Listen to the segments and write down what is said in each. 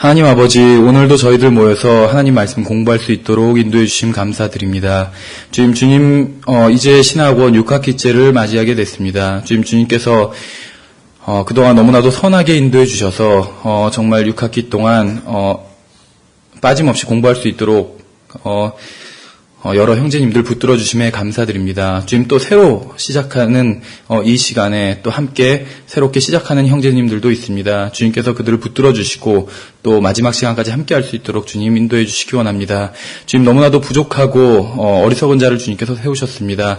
하나님 아버지, 오늘도 저희들 모여서 하나님 말씀 공부할 수 있도록 인도해 주심 감사드립니다. 주님, 이제 신학원 6학기째를 맞이하게 됐습니다. 주님께서 그동안 너무나도 선하게 인도해 주셔서 정말 6학기 동안 빠짐없이 공부할 수 있도록 여러 형제님들 붙들어 주심에 감사드립니다. 주님, 또 새로 시작하는 이 시간에 또 함께 새롭게 시작하는 형제님들도 있습니다. 주님께서 그들을 붙들어 주시고 또 마지막 시간까지 함께 할 수 있도록 주님 인도해 주시기 원합니다. 주님, 너무나도 부족하고 어리석은 자를 주님께서 세우셨습니다.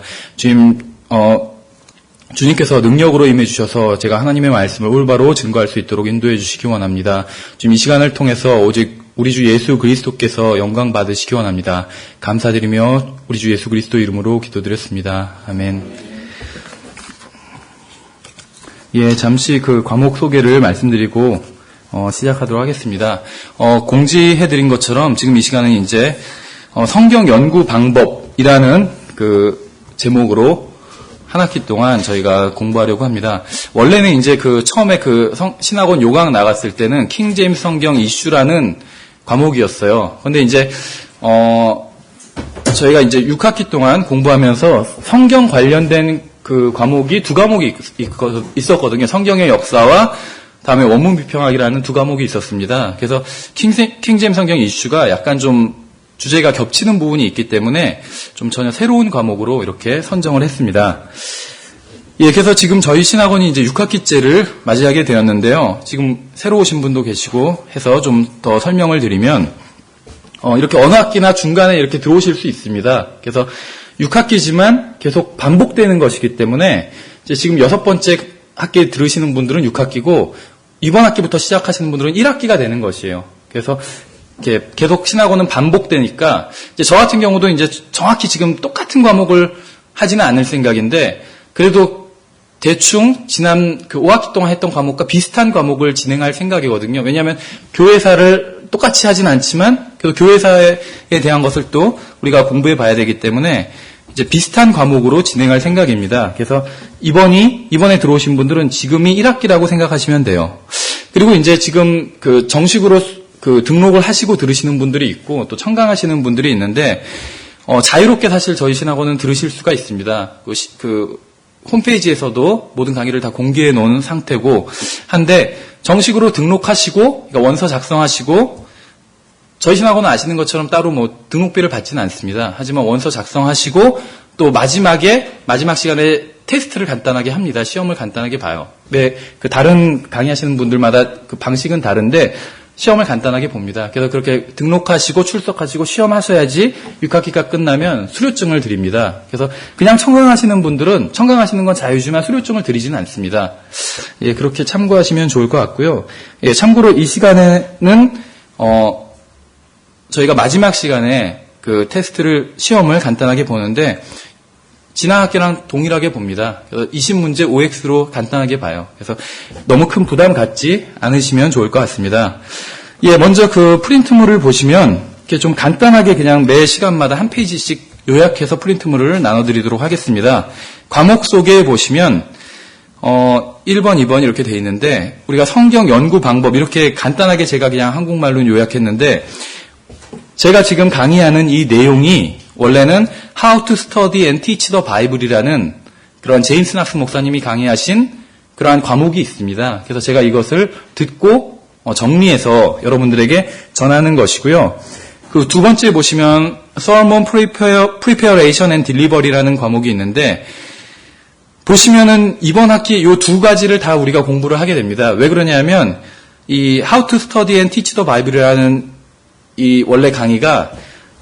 주님께서 능력으로 임해 주셔서 제가 하나님의 말씀을 올바로 증거할 수 있도록 인도해 주시기 원합니다. 주님, 이 시간을 통해서 오직 우리 주 예수 그리스도께서 영광 받으시기 원합니다. 감사드리며 우리 주 예수 그리스도 이름으로 기도드렸습니다. 아멘. 잠시 그 과목 소개를 말씀드리고 시작하도록 하겠습니다. 공지해드린 것처럼 지금 이 시간은 이제 성경 연구 방법이라는 그 제목으로 한 학기 동안 저희가 공부하려고 합니다. 원래는 이제 처음에 신학원 요강 나갔을 때는 킹 제임스 성경 이슈라는 과목이었어요. 근데 이제, 저희가 이제 6학기 동안 공부하면서 성경 관련된 그 과목이 두 과목이 있었거든요. 성경의 역사와 다음에 원문 비평학이라는 두 과목이 있었습니다. 그래서 킹 제임스 성경 이슈가 약간 좀 주제가 겹치는 부분이 있기 때문에 좀 전혀 새로운 과목으로 이렇게 선정을 했습니다. 그래서 지금 저희 신학원이 이제 6학기째를 맞이하게 되었는데요. 지금 새로 오신 분도 계시고 해서 좀 더 설명을 드리면, 이렇게 어느 학기나 중간에 이렇게 들어오실 수 있습니다. 그래서 6학기지만 계속 반복되는 것이기 때문에 이제 지금 6번째 학기에 들으시는 분들은 6학기고 이번 학기부터 시작하시는 분들은 1학기가 되는 것이에요. 그래서 이렇게 계속 신학원은 반복되니까 이제 저 같은 경우도 이제 정확히 지금 똑같은 과목을 하지는 않을 생각인데 그래도 대충 지난 5학기 동안 했던 과목과 비슷한 과목을 진행할 생각이거든요. 왜냐하면 교회사를 똑같이 하진 않지만 그래도 교회사에 대한 것을 또 우리가 공부해 봐야 되기 때문에 이제 비슷한 과목으로 진행할 생각입니다. 그래서 이번에 들어오신 분들은 지금이 1학기라고 생각하시면 돼요. 그리고 이제 지금 정식으로 등록을 하시고 들으시는 분들이 있고 또 청강하시는 분들이 있는데 자유롭게 사실 저희 신학원은 들으실 수가 있습니다. 홈페이지에서도 모든 강의를 다 공개해 놓은 상태고 한데 정식으로 등록하시고 그러니까 원서 작성하시고 저희 신학원은 아시는 것처럼 따로 등록비를 받지는 않습니다. 하지만 원서 작성하시고 또 마지막 시간에 테스트를 간단하게 합니다. 시험을 간단하게 봐요. 다른 강의하시는 분들마다 방식은 다른데 시험을 간단하게 봅니다. 그래서 그렇게 등록하시고 출석하시고 시험하셔야지 6학기가 끝나면 수료증을 드립니다. 그래서 그냥 청강하시는 분들은 청강하시는 건 자유지만 수료증을 드리지는 않습니다. 그렇게 참고하시면 좋을 것 같고요. 참고로 이 시간에는 저희가 마지막 시간에 시험을 간단하게 보는데 지난 학기랑 동일하게 봅니다. 20문제 OX로 간단하게 봐요. 그래서 너무 큰 부담 갖지 않으시면 좋을 것 같습니다. 먼저 프린트물을 보시면 이렇게 좀 간단하게 그냥 매 시간마다 한 페이지씩 요약해서 프린트물을 나눠드리도록 하겠습니다. 과목 소개에 보시면 1번, 2번 이렇게 돼 있는데 우리가 성경 연구 방법 이렇게 간단하게 제가 그냥 한국말로 요약했는데 제가 지금 강의하는 이 내용이 원래는 How to Study and Teach the Bible이라는 그런 제임스 낙스 목사님이 강의하신 그러한 과목이 있습니다. 그래서 제가 이것을 듣고 정리해서 여러분들에게 전하는 것이고요. 두 번째 보시면 Sermon Preparation and Delivery라는 과목이 있는데 보시면은 이번 학기 이 두 가지를 다 우리가 공부를 하게 됩니다. 왜 그러냐면 이 How to Study and Teach the Bible이라는 이 원래 강의가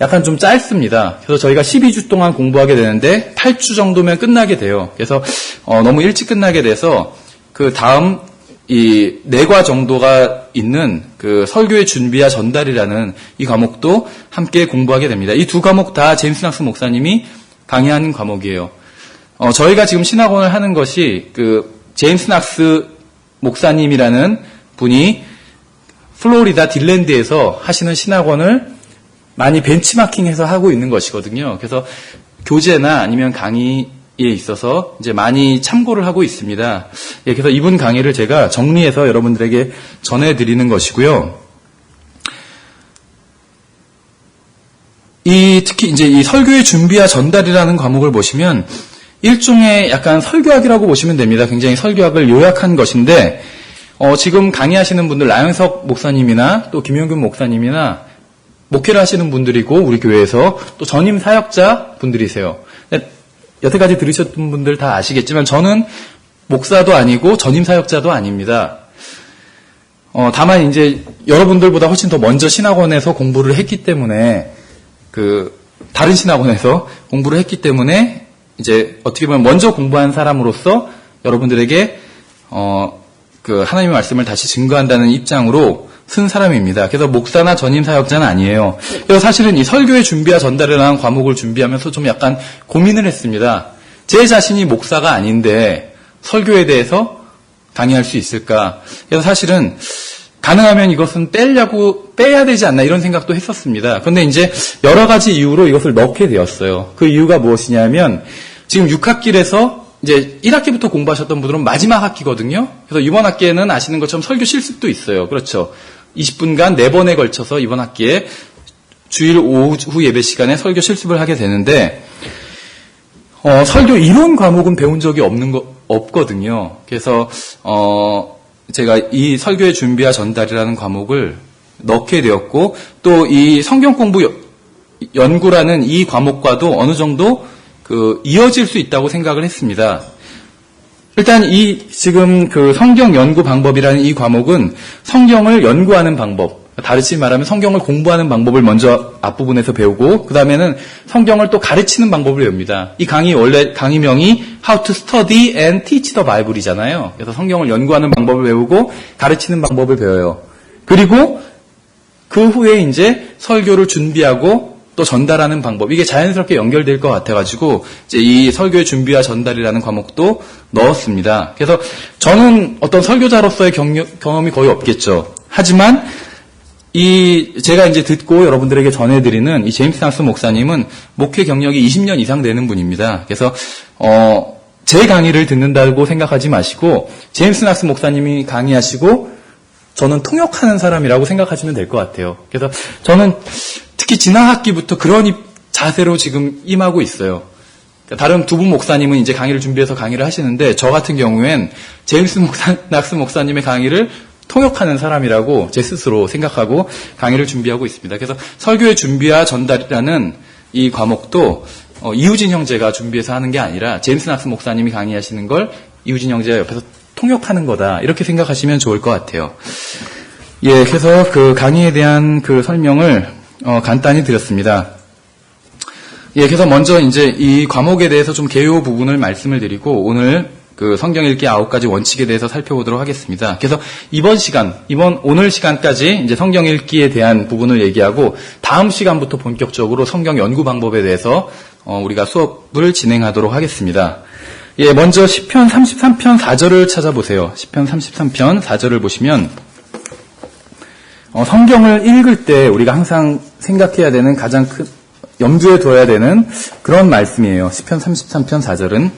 약간 좀 짧습니다. 그래서 저희가 12주 동안 공부하게 되는데 8주 정도면 끝나게 돼요. 그래서 너무 일찍 끝나게 돼서 다음 이 4과 정도가 있는 설교의 준비와 전달이라는 이 과목도 함께 공부하게 됩니다. 이 두 과목 다 제임스 낙스 목사님이 강의하는 과목이에요. 저희가 지금 신학원을 하는 것이 제임스 낙스 목사님이라는 분이 플로리다 딜랜드에서 하시는 신학원을 많이 벤치마킹해서 하고 있는 것이거든요. 그래서 교재나 아니면 강의에 있어서 이제 많이 참고를 하고 있습니다. 그래서 이분 강의를 제가 정리해서 여러분들에게 전해드리는 것이고요. 특히 이제 이 설교의 준비와 전달이라는 과목을 보시면 일종의 약간 설교학이라고 보시면 됩니다. 굉장히 설교학을 요약한 것인데, 지금 강의하시는 분들, 나영석 목사님이나 또 김용균 목사님이나 목회를 하시는 분들이고, 우리 교회에서 또 전임 사역자 분들이세요. 여태까지 들으셨던 분들 다 아시겠지만, 저는 목사도 아니고 전임 사역자도 아닙니다. 다만 이제 여러분들보다 훨씬 더 먼저 신학원에서 공부를 했기 때문에, 다른 신학원에서 공부를 했기 때문에, 이제 어떻게 보면 먼저 공부한 사람으로서 여러분들에게, 하나님의 말씀을 다시 증거한다는 입장으로 쓴 사람입니다. 그래서 목사나 전임 사역자는 아니에요. 그래서 사실은 이 설교의 준비와 전달이라는 과목을 준비하면서 좀 약간 고민을 했습니다. 제 자신이 목사가 아닌데 설교에 대해서 강의할 수 있을까? 그래서 사실은 가능하면 이것은 빼야 되지 않나 이런 생각도 했었습니다. 그런데 이제 여러 가지 이유로 이것을 넣게 되었어요. 그 이유가 무엇이냐면 지금 6학기에서 이제 1학기부터 공부하셨던 분들은 마지막 학기거든요. 그래서 이번 학기에는 아시는 것처럼 설교 실습도 있어요. 그렇죠. 20분간 4번에 걸쳐서 이번 학기에 주일 오후 예배 시간에 설교 실습을 하게 되는데, 설교 이론 과목은 배운 적이 없거든요. 그래서, 제가 이 설교의 준비와 전달이라는 과목을 넣게 되었고, 또 이 성경 공부 연구라는 이 과목과도 어느 정도 이어질 수 있다고 생각을 했습니다. 일단 지금 성경 연구 방법이라는 이 과목은 성경을 연구하는 방법, 다르게 말하면 성경을 공부하는 방법을 먼저 앞부분에서 배우고, 그 다음에는 성경을 또 가르치는 방법을 배웁니다. 이 원래 강의명이 How to Study and Teach the Bible이잖아요. 그래서 성경을 연구하는 방법을 배우고, 가르치는 방법을 배워요. 그리고 그 후에 이제 설교를 준비하고, 또 전달하는 방법, 이게 자연스럽게 연결될 것 같아가지고 이제 이 설교의 준비와 전달이라는 과목도 넣었습니다. 그래서 저는 어떤 설교자로서의 경험이 거의 없겠죠. 하지만 제가 이제 듣고 여러분들에게 전해드리는 이 제임스 낙스 목사님은 목회 경력이 20년 이상 되는 분입니다. 그래서 제 강의를 듣는다고 생각하지 마시고 제임스 낙스 목사님이 강의하시고 저는 통역하는 사람이라고 생각하시면 될 것 같아요. 그래서 저는 특히 지난 학기부터 그런 자세로 지금 임하고 있어요. 다른 두 분 목사님은 이제 강의를 준비해서 강의를 하시는데 저 같은 경우엔 제임스 낙스 목사님의 강의를 통역하는 사람이라고 제 스스로 생각하고 강의를 준비하고 있습니다. 그래서 설교의 준비와 전달이라는 이 과목도 이우진 형제가 준비해서 하는 게 아니라 제임스 낙스 목사님이 강의하시는 걸 이우진 형제가 옆에서 통역하는 거다 이렇게 생각하시면 좋을 것 같아요. 예, 그래서 강의에 대한 설명을 간단히 드렸습니다. 예, 그래서 먼저 이제 이 과목에 대해서 좀 개요 부분을 말씀을 드리고 오늘 성경 읽기 9가지 원칙에 대해서 살펴보도록 하겠습니다. 그래서 오늘 시간까지 이제 성경 읽기에 대한 부분을 얘기하고 다음 시간부터 본격적으로 성경 연구 방법에 대해서 우리가 수업을 진행하도록 하겠습니다. 예, 먼저 시편 33편 4절을 찾아보세요. 시편 33편 4절을 보시면 성경을 읽을 때 우리가 항상 생각해야 되는 가장 큰 염두에 둬야 되는 그런 말씀이에요. 시편 33편 4절은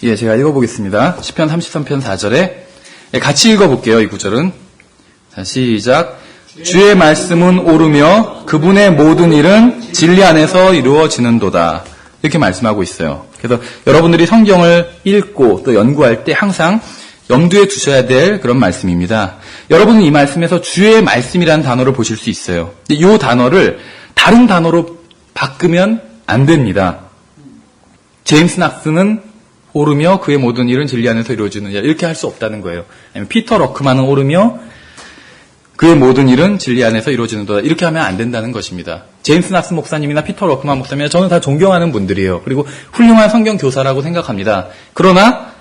예, 제가 읽어보겠습니다. 시편 33편 4절에 같이 읽어볼게요. 이 구절은 자, 시작. 주의 말씀은 옳으며 그분의 모든 일은 진리 안에서 이루어지는도다. 이렇게 말씀하고 있어요. 그래서 여러분들이 성경을 읽고 또 연구할 때 항상 염두에 두셔야 될 그런 말씀입니다. 여러분은 이 말씀에서 주의 말씀이라는 단어를 보실 수 있어요. 이 단어를 다른 단어로 바꾸면 안 됩니다. 제임스 낙스는 옳으며 그의 모든 일은 진리 안에서 이루어지느냐 이렇게 할 수 없다는 거예요. 아니면 피터 러크만은 옳으며 그의 모든 일은 진리 안에서 이루어지는도다. 이렇게 하면 안 된다는 것입니다. 제임스 낙스 목사님이나 피터 러크만 목사님이나 저는 다 존경하는 분들이에요. 그리고 훌륭한 성경 교사라고 생각합니다. 그러나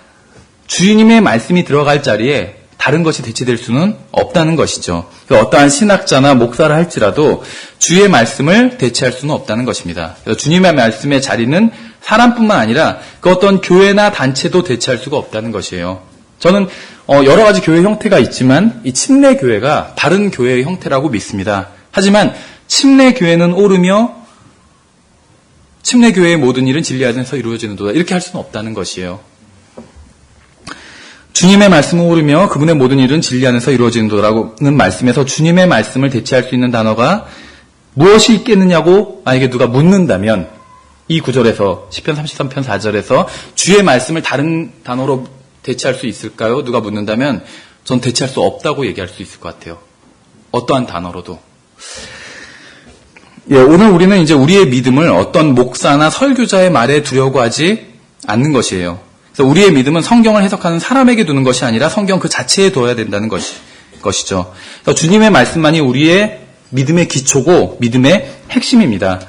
주님의 말씀이 들어갈 자리에 다른 것이 대체될 수는 없다는 것이죠. 어떠한 신학자나 목사를 할지라도 주의 말씀을 대체할 수는 없다는 것입니다. 그래서 주님의 말씀의 자리는 사람뿐만 아니라 그 어떤 교회나 단체도 대체할 수가 없다는 것이에요. 저는 여러 가지 교회 형태가 있지만 이 침례 교회가 다른 교회의 형태라고 믿습니다. 하지만 침례 교회는 옳으며 침례 교회의 모든 일은 진리 안에서 이루어지는도다. 이렇게 할 수는 없다는 것이에요. 주님의 말씀을 오르며 그분의 모든 일은 진리 안에서 이루어지는도라는 말씀에서 주님의 말씀을 대체할 수 있는 단어가 무엇이 있겠느냐고 만약에 누가 묻는다면 이 구절에서 시편 33편 4절에서 주의 말씀을 다른 단어로 대체할 수 있을까요? 누가 묻는다면 전 대체할 수 없다고 얘기할 수 있을 것 같아요. 어떠한 단어로도. 예, 오늘 우리는 이제 우리의 믿음을 어떤 목사나 설교자의 말에 두려고 하지 않는 것이에요. 그래서 우리의 믿음은 성경을 해석하는 사람에게 두는 것이 아니라 성경 그 자체에 둬야 된다는 것이죠. 그래서 주님의 말씀만이 우리의 믿음의 기초고 믿음의 핵심입니다.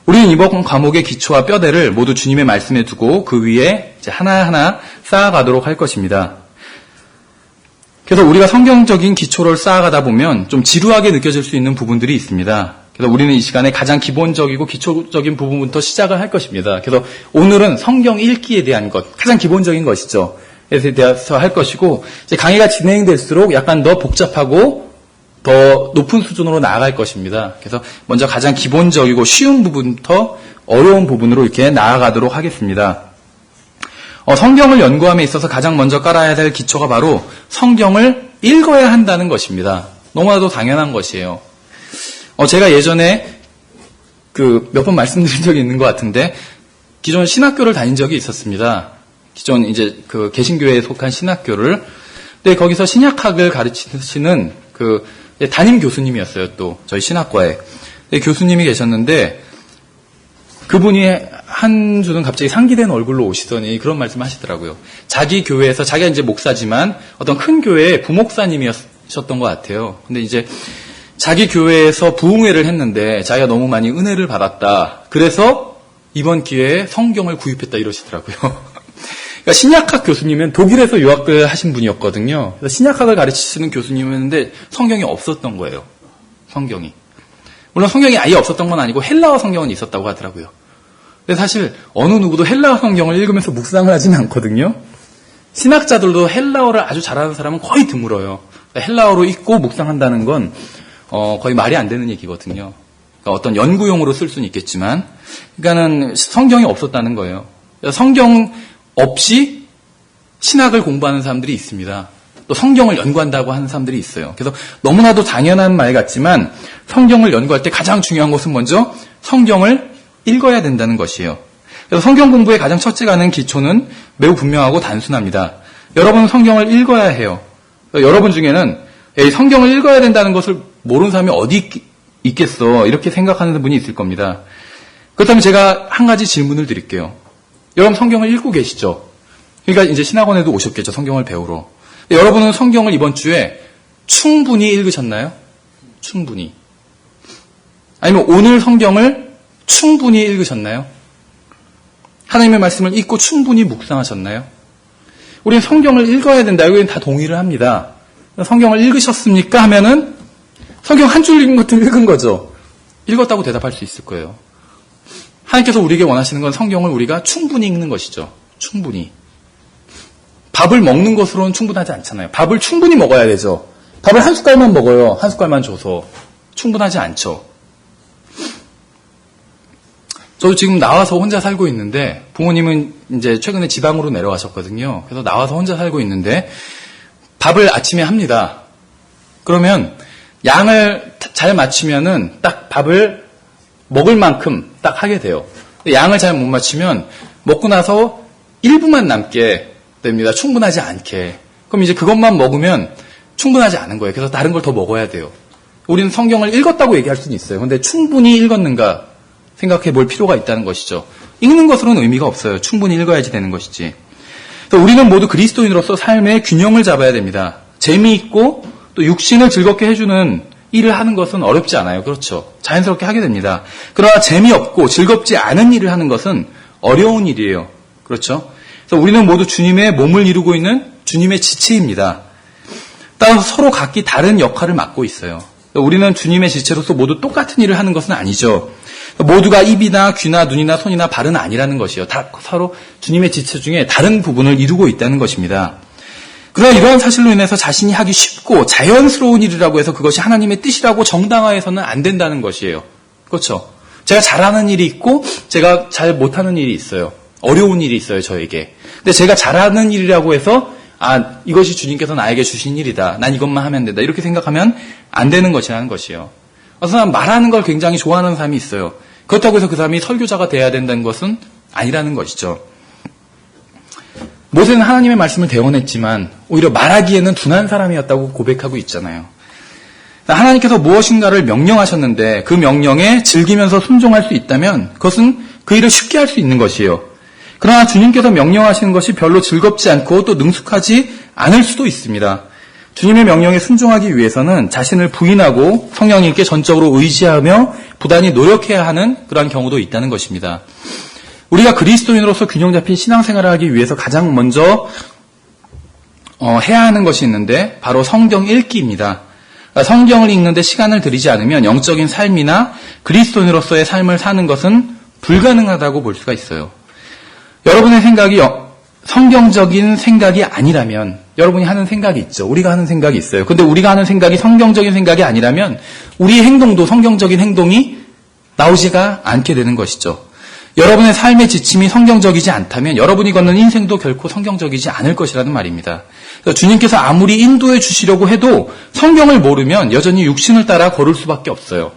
우리는 이번 과목의 기초와 뼈대를 모두 주님의 말씀에 두고 그 위에 이제 하나하나 쌓아가도록 할 것입니다. 그래서 우리가 성경적인 기초를 쌓아가다 보면 좀 지루하게 느껴질 수 있는 부분들이 있습니다. 그래서 우리는 이 시간에 가장 기본적이고 기초적인 부분부터 시작을 할 것입니다. 그래서 오늘은 성경 읽기에 대한 것, 가장 기본적인 것이죠. 에 대해서 할 것이고, 이제 강의가 진행될수록 약간 더 복잡하고 더 높은 수준으로 나아갈 것입니다. 그래서 먼저 가장 기본적이고 쉬운 부분부터 어려운 부분으로 이렇게 나아가도록 하겠습니다. 성경을 연구함에 있어서 가장 먼저 깔아야 될 기초가 바로 성경을 읽어야 한다는 것입니다. 너무나도 당연한 것이에요. 제가 예전에 몇 번 말씀드린 적이 있는 것 같은데, 기존 신학교를 다닌 적이 있었습니다. 기존 이제 개신교회에 속한 신학교를. 근데 거기서 신약학을 가르치시는 담임 교수님이었어요, 또. 저희 신학과에. 교수님이 계셨는데, 그분이 한 주는 갑자기 상기된 얼굴로 오시더니 그런 말씀 하시더라고요. 자기 교회에서, 자기가 이제 목사지만 어떤 큰 교회의 부목사님이셨던 것 같아요. 근데 이제 자기 교회에서 부흥회를 했는데 자기가 너무 많이 은혜를 받았다. 그래서 이번 기회에 성경을 구입했다 이러시더라고요. 그러니까 신약학 교수님은 독일에서 유학을 하신 분이었거든요. 그래서 신약학을 가르치시는 교수님이었는데 성경이 없었던 거예요. 성경이. 물론 성경이 아예 없었던 건 아니고 헬라어 성경은 있었다고 하더라고요. 근데 사실 어느 누구도 헬라어 성경을 읽으면서 묵상을 하지는 않거든요. 신학자들도 헬라어를 아주 잘하는 사람은 거의 드물어요. 그러니까 헬라어로 읽고 묵상한다는 건 거의 말이 안 되는 얘기거든요. 그러니까 어떤 연구용으로 쓸 수는 있겠지만, 그러니까는 성경이 없었다는 거예요. 성경 없이 신학을 공부하는 사람들이 있습니다. 또 성경을 연구한다고 하는 사람들이 있어요. 그래서 너무나도 당연한 말 같지만 성경을 연구할 때 가장 중요한 것은 먼저 성경을 읽어야 된다는 것이에요. 그래서 성경 공부의 가장 첫째 가는 기초는 매우 분명하고 단순합니다. 여러분은 성경을 읽어야 해요. 여러분 중에는 성경을 읽어야 된다는 것을 모르는 사람이 어디 있겠어, 이렇게 생각하는 분이 있을 겁니다. 그렇다면 제가 한 가지 질문을 드릴게요. 여러분 성경을 읽고 계시죠? 그러니까 이제 신학원에도 오셨겠죠, 성경을 배우러. 여러분은 성경을 이번 주에 충분히 읽으셨나요? 충분히. 아니면 오늘 성경을 충분히 읽으셨나요? 하나님의 말씀을 읽고 충분히 묵상하셨나요? 우리는 성경을 읽어야 된다. 여기는 다 동의를 합니다. 성경을 읽으셨습니까? 하면은 성경 한 줄 읽은 것도 읽은 거죠. 읽었다고 대답할 수 있을 거예요. 하나님께서 우리에게 원하시는 건 성경을 우리가 충분히 읽는 것이죠. 충분히. 밥을 먹는 것으로는 충분하지 않잖아요. 밥을 충분히 먹어야 되죠. 밥을 한 숟갈만 먹어요. 한 숟갈만 줘서. 충분하지 않죠. 저도 지금 나와서 혼자 살고 있는데, 부모님은 이제 최근에 지방으로 내려가셨거든요. 그래서 나와서 혼자 살고 있는데, 밥을 아침에 합니다. 그러면 양을 잘 맞추면은 딱 밥을 먹을 만큼 딱 하게 돼요. 양을 잘 못 맞추면 먹고 나서 1분만 남게 됩니다. 충분하지 않게. 그럼 이제 그것만 먹으면 충분하지 않은 거예요. 그래서 다른 걸 더 먹어야 돼요. 우리는 성경을 읽었다고 얘기할 수는 있어요. 근데 충분히 읽었는가 생각해 볼 필요가 있다는 것이죠. 읽는 것으로는 의미가 없어요. 충분히 읽어야지 되는 것이지. 그래서 우리는 모두 그리스도인으로서 삶의 균형을 잡아야 됩니다. 재미있고 또 육신을 즐겁게 해주는 일을 하는 것은 어렵지 않아요. 그렇죠. 자연스럽게 하게 됩니다. 그러나 재미없고 즐겁지 않은 일을 하는 것은 어려운 일이에요. 그렇죠. 그래서 우리는 모두 주님의 몸을 이루고 있는 주님의 지체입니다. 따라서 서로 각기 다른 역할을 맡고 있어요. 우리는 주님의 지체로서 모두 똑같은 일을 하는 것은 아니죠. 모두가 입이나 귀나 눈이나 손이나 발은 아니라는 것이요. 다 서로 주님의 지체 중에 다른 부분을 이루고 있다는 것입니다. 그러나 이러한 사실로 인해서 자신이 하기 쉽고 자연스러운 일이라고 해서 그것이 하나님의 뜻이라고 정당화해서는 안 된다는 것이에요. 그렇죠? 제가 잘하는 일이 있고 제가 잘 못하는 일이 있어요. 어려운 일이 있어요, 저에게. 근데 제가 잘하는 일이라고 해서 이것이 주님께서 나에게 주신 일이다. 난 이것만 하면 된다. 이렇게 생각하면 안 되는 것이라는 것이요. 어떤 사람 말하는 걸 굉장히 좋아하는 사람이 있어요. 그렇다고 해서 그 사람이 설교자가 돼야 된다는 것은 아니라는 것이죠. 모세는 하나님의 말씀을 대언했지만 오히려 말하기에는 둔한 사람이었다고 고백하고 있잖아요. 하나님께서 무엇인가를 명령하셨는데 그 명령에 즐기면서 순종할 수 있다면 그것은 그 일을 쉽게 할 수 있는 것이에요. 그러나 주님께서 명령하시는 것이 별로 즐겁지 않고 또 능숙하지 않을 수도 있습니다. 주님의 명령에 순종하기 위해서는 자신을 부인하고 성령님께 전적으로 의지하며 부단히 노력해야 하는 그러한 경우도 있다는 것입니다. 우리가 그리스도인으로서 균형 잡힌 신앙생활을 하기 위해서 가장 먼저 해야 하는 것이 있는데 바로 성경 읽기입니다. 성경을 읽는데 시간을 들이지 않으면 영적인 삶이나 그리스도인으로서의 삶을 사는 것은 불가능하다고 볼 수가 있어요. 여러분의 생각이 성경적인 생각이 아니라면 여러분이 하는 생각이 있죠. 우리가 하는 생각이 있어요. 근데 우리가 하는 생각이 성경적인 생각이 아니라면 우리의 행동도 성경적인 행동이 나오지가 않게 되는 것이죠. 여러분의 삶의 지침이 성경적이지 않다면 여러분이 걷는 인생도 결코 성경적이지 않을 것이라는 말입니다. 주님께서 아무리 인도해 주시려고 해도 성경을 모르면 여전히 육신을 따라 걸을 수밖에 없어요.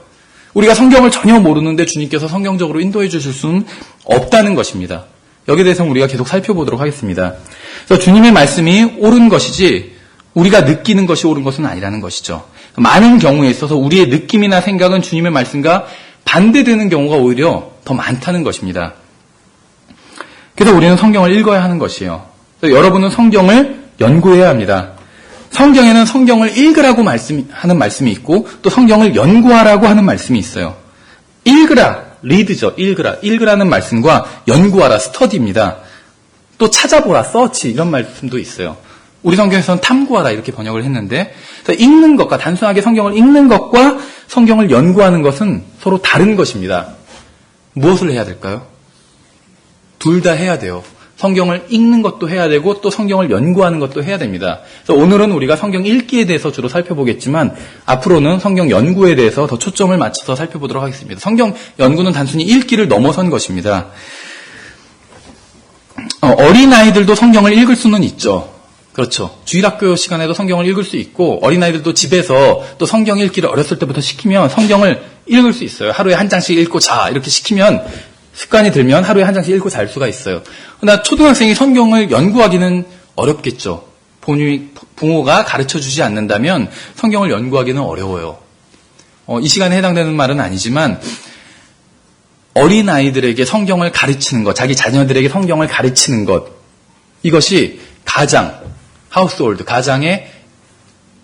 우리가 성경을 전혀 모르는데 주님께서 성경적으로 인도해 주실 수는 없다는 것입니다. 여기에 대해서 우리가 계속 살펴보도록 하겠습니다. 그래서 주님의 말씀이 옳은 것이지 우리가 느끼는 것이 옳은 것은 아니라는 것이죠. 많은 경우에 있어서 우리의 느낌이나 생각은 주님의 말씀과 반대되는 경우가 오히려 더 많다는 것입니다. 그래서 우리는 성경을 읽어야 하는 것이에요. 여러분은 성경을 연구해야 합니다. 성경에는 성경을 읽으라고 하는 말씀이 있고 또 성경을 연구하라고 하는 말씀이 있어요. 읽으라, 리드죠. 읽으라는 말씀과 연구하라, 스터디입니다. 또 찾아보라, 서치 이런 말씀도 있어요. 우리 성경에서는 탐구하라 이렇게 번역을 했는데 읽는 것과 단순하게 성경을 읽는 것과 성경을 연구하는 것은 서로 다른 것입니다. 무엇을 해야 될까요? 둘 다 해야 돼요. 성경을 읽는 것도 해야 되고 또 성경을 연구하는 것도 해야 됩니다. 그래서 오늘은 우리가 성경 읽기에 대해서 주로 살펴보겠지만 앞으로는 성경 연구에 대해서 더 초점을 맞춰서 살펴보도록 하겠습니다. 성경 연구는 단순히 읽기를 넘어선 것입니다. 어린아이들도 성경을 읽을 수는 있죠. 그렇죠. 주일학교 시간에도 성경을 읽을 수 있고 어린아이들도 집에서 또 성경 읽기를 어렸을 때부터 시키면 성경을 읽을 수 있어요. 하루에 한 장씩 읽고 자 이렇게 시키면 습관이 들면 하루에 한 장씩 읽고 잘 수가 있어요. 그러나 초등학생이 성경을 연구하기는 어렵겠죠. 부모가 가르쳐주지 않는다면 성경을 연구하기는 어려워요. 이 시간에 해당되는 말은 아니지만 어린아이들에게 성경을 가르치는 것, 자기 자녀들에게 성경을 가르치는 것 이것이 가장, 하우스홀드, 가장의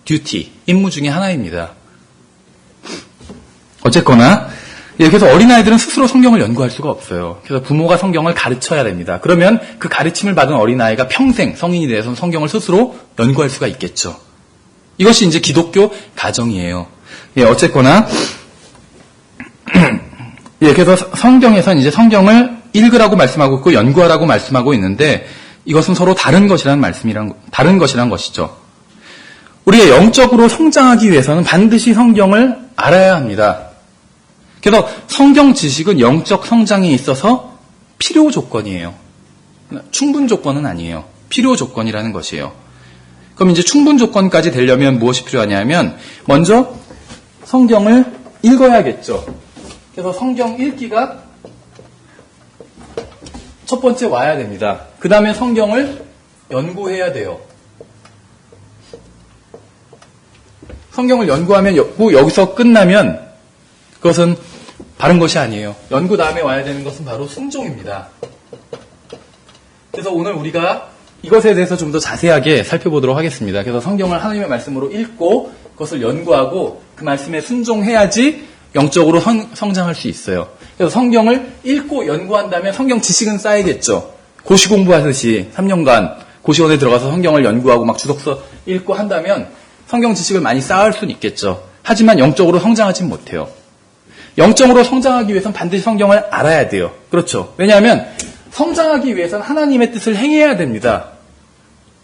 듀티, 임무 중에 하나입니다. 어쨌거나 그래서 어린아이들은 스스로 성경을 연구할 수가 없어요. 그래서 부모가 성경을 가르쳐야 됩니다. 그러면 그 가르침을 받은 어린아이가 평생 성인이 돼서 성경을 스스로 연구할 수가 있겠죠. 이것이 이제 기독교 가정이에요. 어쨌거나 그래서 성경에서 이제 성경을 읽으라고 말씀하고 있고 연구하라고 말씀하고 있는데 이것은 서로 다른 것이란 것이죠. 우리가 영적으로 성장하기 위해서는 반드시 성경을 알아야 합니다. 그래서 성경 지식은 영적 성장에 있어서 필요 조건이에요. 충분 조건은 아니에요. 필요 조건이라는 것이에요. 그럼 이제 충분 조건까지 되려면 무엇이 필요하냐면 먼저 성경을 읽어야겠죠. 그래서 성경 읽기가 첫 번째 와야 됩니다. 그 다음에 성경을 연구해야 돼요. 성경을 연구하면 여기서 끝나면 그것은 바른 것이 아니에요. 연구 다음에 와야 되는 것은 바로 순종입니다. 그래서 오늘 우리가 이것에 대해서 좀 더 자세하게 살펴보도록 하겠습니다. 그래서 성경을 하나님의 말씀으로 읽고 그것을 연구하고 그 말씀에 순종해야지 영적으로 성장할 수 있어요. 그래서 성경을 읽고 연구한다면 성경 지식은 쌓이겠죠. 고시 공부하듯이 3년간 고시원에 들어가서 성경을 연구하고 막 주석서 읽고 한다면 성경 지식을 많이 쌓을 수는 있겠죠. 하지만 영적으로 성장하진 못해요. 영적으로 성장하기 위해서는 반드시 성경을 알아야 돼요. 그렇죠. 왜냐하면 성장하기 위해서는 하나님의 뜻을 행해야 됩니다.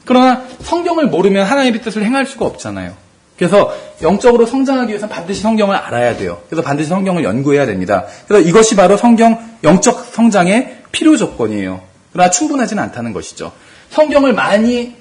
그러나 성경을 모르면 하나님의 뜻을 행할 수가 없잖아요. 그래서 영적으로 성장하기 위해서는 반드시 성경을 알아야 돼요. 그래서 반드시 성경을 연구해야 됩니다. 그래서 이것이 바로 영적 성장의 필요 조건이에요. 그러나 충분하지는 않다는 것이죠. 성경을 많이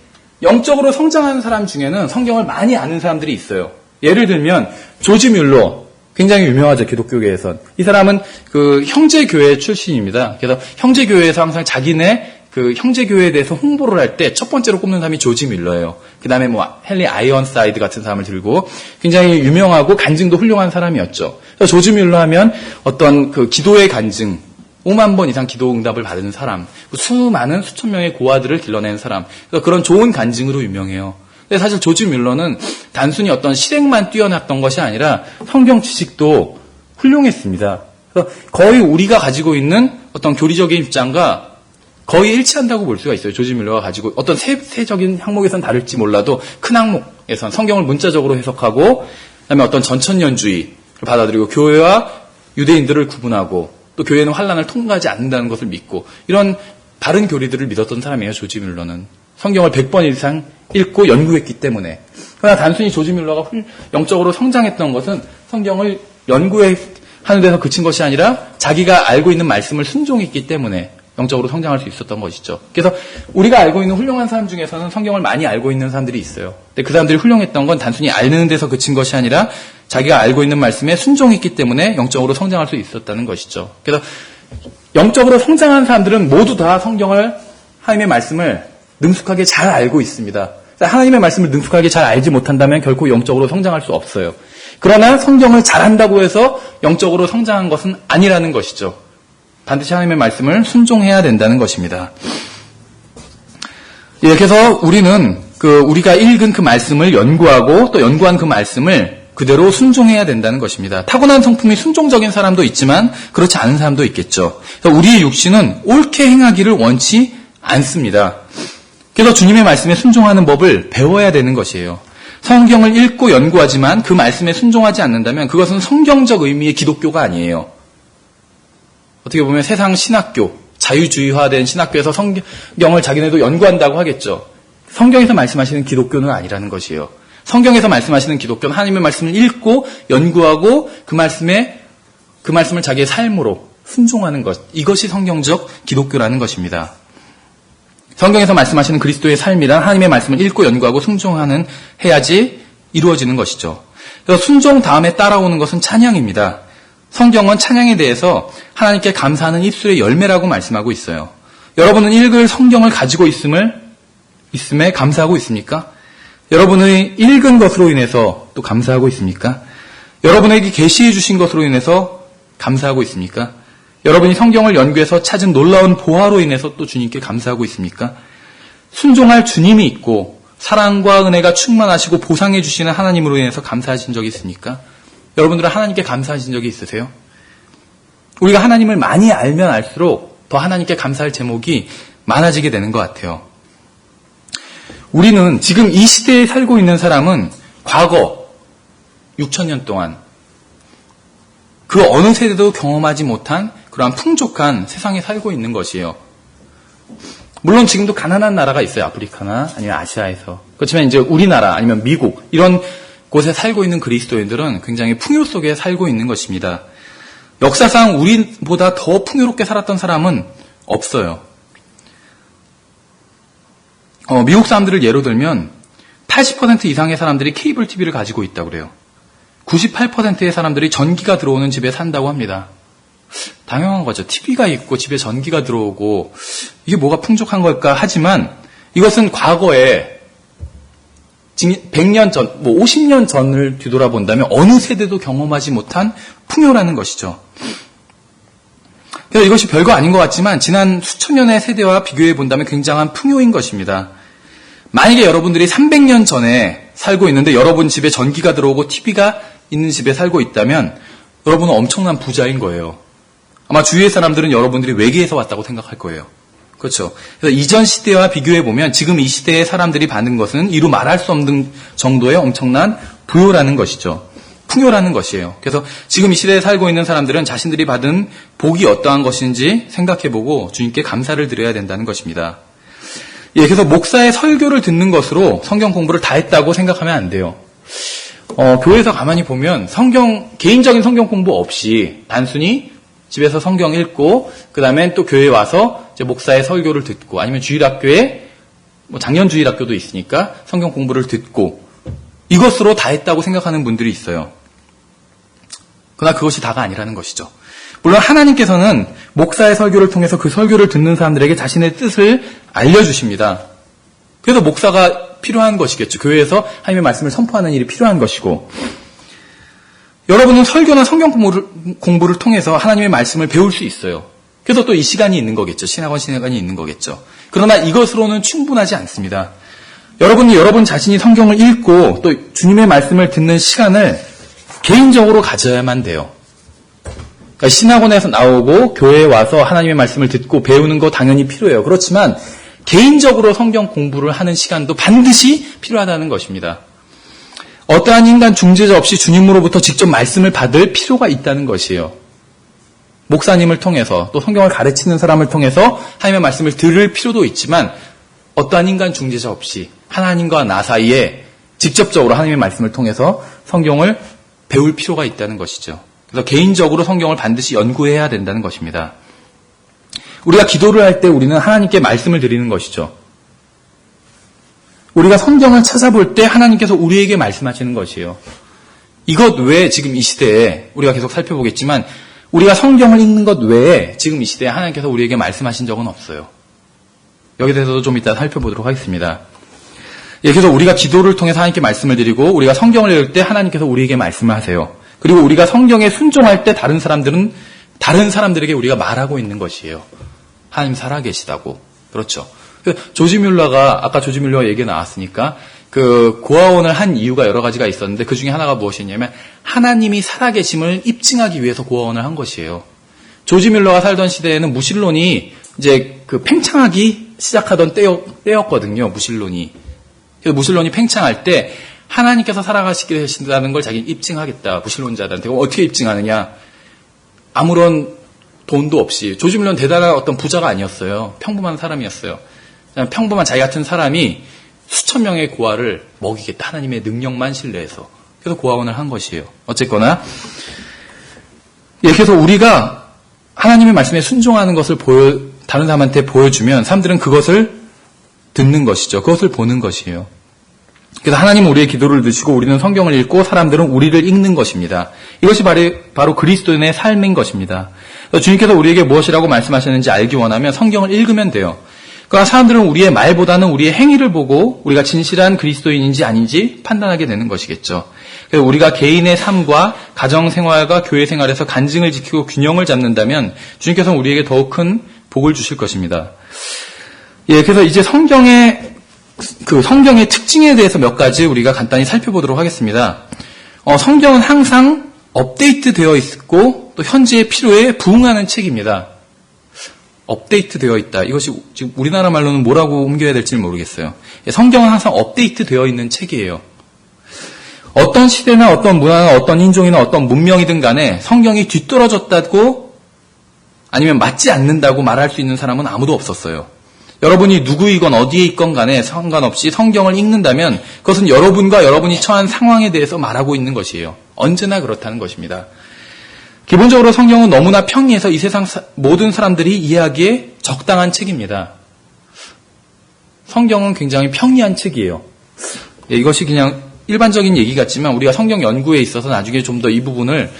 영적으로 성장하는 사람 중에는 성경을 많이 아는 사람들이 있어요. 예를 들면 조지 뮬러, 굉장히 유명하죠, 기독교계에선. 이 사람은 그 형제교회 출신입니다. 그래서 형제교회에서 항상 자기네 그 형제교회에 대해서 홍보를 할 때 첫 번째로 꼽는 사람이 조지 뮬러예요. 그 다음에 뭐 헨리 아이언사이드 같은 사람을 들고 굉장히 유명하고 간증도 훌륭한 사람이었죠. 그래서 조지 뮬러 하면 어떤 그 기도의 간증, 5만 번 이상 기도 응답을 받은 사람, 수많은 수천 명의 고아들을 길러낸 사람, 그래서 그런 좋은 간증으로 유명해요. 근데 사실 조지 뮬러는 단순히 어떤 실행만 뛰어났던 것이 아니라 성경 지식도 훌륭했습니다. 그래서 거의 우리가 가지고 있는 어떤 교리적인 입장과 거의 일치한다고 볼 수가 있어요. 조지 뮬러가 가지고 어떤 세세적인 항목에선 다를지 몰라도 큰 항목에선 성경을 문자적으로 해석하고 그다음에 어떤 전천년주의를 받아들이고 교회와 유대인들을 구분하고 또 교회는 환난을 통과하지 않는다는 것을 믿고 이런 바른 교리들을 믿었던 사람이에요. 조지 뮬러는. 성경을 100번 이상 읽고 연구했기 때문에. 그러나 단순히 조지 뮬러가 영적으로 성장했던 것은 성경을 연구하는 데서 그친 것이 아니라 자기가 알고 있는 말씀을 순종했기 때문에 영적으로 성장할 수 있었던 것이죠. 그래서 우리가 알고 있는 훌륭한 사람 중에서는 성경을 많이 알고 있는 사람들이 있어요. 근데 그 사람들이 훌륭했던 건 단순히 아는 데서 그친 것이 아니라 자기가 알고 있는 말씀에 순종했기 때문에 영적으로 성장할 수 있었다는 것이죠. 그래서 영적으로 성장한 사람들은 모두 다 성경을, 하나님의 말씀을 능숙하게 잘 알고 있습니다. 하나님의 말씀을 능숙하게 잘 알지 못한다면 결코 영적으로 성장할 수 없어요. 그러나 성경을 잘한다고 해서 영적으로 성장한 것은 아니라는 것이죠. 반드시 하나님의 말씀을 순종해야 된다는 것입니다. 예, 그래서 우리는 우리가 읽은 그 말씀을 연구하고 또 연구한 그 말씀을 그대로 순종해야 된다는 것입니다. 타고난 성품이 순종적인 사람도 있지만 그렇지 않은 사람도 있겠죠. 그래서 우리의 육신은 옳게 행하기를 원치 않습니다. 그래서 주님의 말씀에 순종하는 법을 배워야 되는 것이에요. 성경을 읽고 연구하지만 그 말씀에 순종하지 않는다면 그것은 성경적 의미의 기독교가 아니에요. 어떻게 보면 세상 신학교, 자유주의화된 신학교에서 성경을 자기네도 연구한다고 하겠죠. 성경에서 말씀하시는 기독교는 아니라는 것이에요. 성경에서 말씀하시는 기독교는 하나님의 말씀을 읽고 연구하고 그 말씀을 자기의 삶으로 순종하는 것. 이것이 성경적 기독교라는 것입니다. 성경에서 말씀하시는 그리스도의 삶이란 하나님의 말씀을 읽고 연구하고 순종하는 해야지 이루어지는 것이죠. 그래서 순종 다음에 따라오는 것은 찬양입니다. 성경은 찬양에 대해서 하나님께 감사하는 입술의 열매라고 말씀하고 있어요. 여러분은 읽을 성경을 가지고 있음에 감사하고 있습니까? 여러분의 읽은 것으로 인해서 또 감사하고 있습니까? 여러분에게 계시해 주신 것으로 인해서 감사하고 있습니까? 여러분이 성경을 연구해서 찾은 놀라운 보화로 인해서 또 주님께 감사하고 있습니까? 순종할 주님이 있고 사랑과 은혜가 충만하시고 보상해 주시는 하나님으로 인해서 감사하신 적이 있습니까? 여러분들은 하나님께 감사하신 적이 있으세요? 우리가 하나님을 많이 알면 알수록 더 하나님께 감사할 제목이 많아지게 되는 것 같아요. 우리는 지금 이 시대에 살고 있는 사람은 과거 6,000년 동안 그 어느 세대도 경험하지 못한 그러한 풍족한 세상에 살고 있는 것이에요. 물론 지금도 가난한 나라가 있어요. 아프리카나 아니면 아시아에서. 그렇지만 이제 우리나라 아니면 미국 이런 곳에 살고 있는 그리스도인들은 굉장히 풍요 속에 살고 있는 것입니다. 역사상 우리보다 더 풍요롭게 살았던 사람은 없어요. 미국 사람들을 예로 들면 80% 이상의 사람들이 케이블 TV를 가지고 있다고 그래요. 98%의 사람들이 전기가 들어오는 집에 산다고 합니다. 당연한 거죠. TV가 있고 집에 전기가 들어오고 이게 뭐가 풍족한 걸까 하지만 이것은 과거에 100년 전, 50년 전을 뒤돌아본다면 어느 세대도 경험하지 못한 풍요라는 것이죠. 그래서 이것이 별거 아닌 것 같지만 지난 수천 년의 세대와 비교해 본다면 굉장한 풍요인 것입니다. 만약에 여러분들이 300년 전에 살고 있는데 여러분 집에 전기가 들어오고 TV가 있는 집에 살고 있다면 여러분은 엄청난 부자인 거예요. 아마 주위의 사람들은 여러분들이 외계에서 왔다고 생각할 거예요. 그렇죠. 그래서 이전 시대와 비교해 보면 지금 이 시대의 사람들이 받는 것은 이루 말할 수 없는 정도의 엄청난 부요라는 것이죠. 풍요라는 것이에요. 그래서 지금 이 시대에 살고 있는 사람들은 자신들이 받은 복이 어떠한 것인지 생각해보고 주님께 감사를 드려야 된다는 것입니다. 예, 그래서 목사의 설교를 듣는 것으로 성경 공부를 다 했다고 생각하면 안 돼요. 교회에서 가만히 보면 개인적인 성경 공부 없이 단순히 집에서 성경 읽고, 그 다음에 또 교회에 와서 이제 목사의 설교를 듣고, 아니면 주일학교에 뭐 장년주일 학교도 있으니까 성경 공부를 듣고 이것으로 다 했다고 생각하는 분들이 있어요. 그러나 그것이 다가 아니라는 것이죠. 물론 하나님께서는 목사의 설교를 통해서 그 설교를 듣는 사람들에게 자신의 뜻을 알려주십니다. 그래서 목사가 필요한 것이겠죠. 교회에서 하나님의 말씀을 선포하는 일이 필요한 것이고, 여러분은 설교나 성경 공부를 통해서 하나님의 말씀을 배울 수 있어요. 그래서 또 이 시간이 있는 거겠죠. 신학원 시간이 있는 거겠죠. 그러나 이것으로는 충분하지 않습니다. 여러분이 여러분 자신이 성경을 읽고 또 주님의 말씀을 듣는 시간을 개인적으로 가져야만 돼요. 그러니까 신학원에서 나오고 교회에 와서 하나님의 말씀을 듣고 배우는 거 당연히 필요해요. 그렇지만 개인적으로 성경 공부를 하는 시간도 반드시 필요하다는 것입니다. 어떠한 인간 중재자 없이 주님으로부터 직접 말씀을 받을 필요가 있다는 것이에요. 목사님을 통해서 또 성경을 가르치는 사람을 통해서 하나님의 말씀을 들을 필요도 있지만 어떠한 인간 중재자 없이 하나님과 나 사이에 직접적으로 하나님의 말씀을 통해서 성경을 배울 필요가 있다는 것이죠. 그래서 개인적으로 성경을 반드시 연구해야 된다는 것입니다. 우리가 기도를 할 때 우리는 하나님께 말씀을 드리는 것이죠. 우리가 성경을 찾아볼 때 하나님께서 우리에게 말씀하시는 것이에요. 이것 외에 지금 이 시대에 우리가 계속 살펴보겠지만 우리가 성경을 읽는 것 외에 지금 이 시대에 하나님께서 우리에게 말씀하신 적은 없어요. 여기에 대해서도 좀 이따 살펴보도록 하겠습니다. 그래서 우리가 기도를 통해서 하나님께 말씀을 드리고 우리가 성경을 읽을 때 하나님께서 우리에게 말씀을 하세요. 그리고 우리가 성경에 순종할 때 다른 사람들에게 우리가 말하고 있는 것이에요. 하나님 살아계시다고. 그렇죠. 조지 뮬러가 아까 조지 뮬러 얘기 나왔으니까 그 고아원을 한 이유가 여러 가지가 있었는데 그 중에 하나가 무엇이냐면 하나님이 살아계심을 입증하기 위해서 고아원을 한 것이에요. 조지 뮬러가 살던 시대에는 무신론이 이제 그 팽창하기 시작하던 때였거든요. 무신론이. 그래서 무신론이 팽창할 때 하나님께서 살아가시게 되신다는 걸 자기는 입증하겠다. 무신론자들한테. 어떻게 입증하느냐. 아무런 돈도 없이. 조지 뮬러는 대단한 어떤 부자가 아니었어요. 평범한 사람이었어요. 그냥 평범한 자기 같은 사람이 수천 명의 고아를 먹이겠다. 하나님의 능력만 신뢰해서. 그래서 고아원을 한 것이에요. 어쨌거나 그래서 우리가 하나님의 말씀에 순종하는 것을 다른 사람한테 보여주면 사람들은 그것을 듣는 것이죠. 그것을 보는 것이에요. 그래서 하나님은 우리의 기도를 듣시고 우리는 성경을 읽고 사람들은 우리를 읽는 것입니다. 이것이 바로 그리스도인의 삶인 것입니다. 주님께서 우리에게 무엇이라고 말씀하셨는지 알기 원하면 성경을 읽으면 돼요. 그러니까 사람들은 우리의 말보다는 우리의 행위를 보고 우리가 진실한 그리스도인인지 아닌지 판단하게 되는 것이겠죠. 그래서 우리가 개인의 삶과 가정생활과 교회생활에서 간증을 지키고 균형을 잡는다면 주님께서는 우리에게 더욱 큰 복을 주실 것입니다. 그래서 이제 성경의 특징에 대해서 몇 가지 우리가 간단히 살펴보도록 하겠습니다. 성경은 항상 업데이트 되어 있고 또 현재의 필요에 부응하는 책입니다. 업데이트 되어 있다. 이것이 지금 우리나라 말로는 뭐라고 옮겨야 될지 모르겠어요. 성경은 항상 업데이트 되어 있는 책이에요. 어떤 시대나 어떤 문화나 어떤 인종이나 어떤 문명이든 간에 성경이 뒤떨어졌다고 아니면 맞지 않는다고 말할 수 있는 사람은 아무도 없었어요. 여러분이 누구이건 어디에 있건 간에 상관없이 성경을 읽는다면 그것은 여러분과 여러분이 처한 상황에 대해서 말하고 있는 것이에요. 언제나 그렇다는 것입니다. 기본적으로 성경은 너무나 평이해서 이 세상 모든 사람들이 이해하기에 적당한 책입니다. 성경은 굉장히 평이한 책이에요. 이것이 그냥 일반적인 얘기 같지만 우리가 성경 연구에 있어서 나중에 좀 더 이 부분을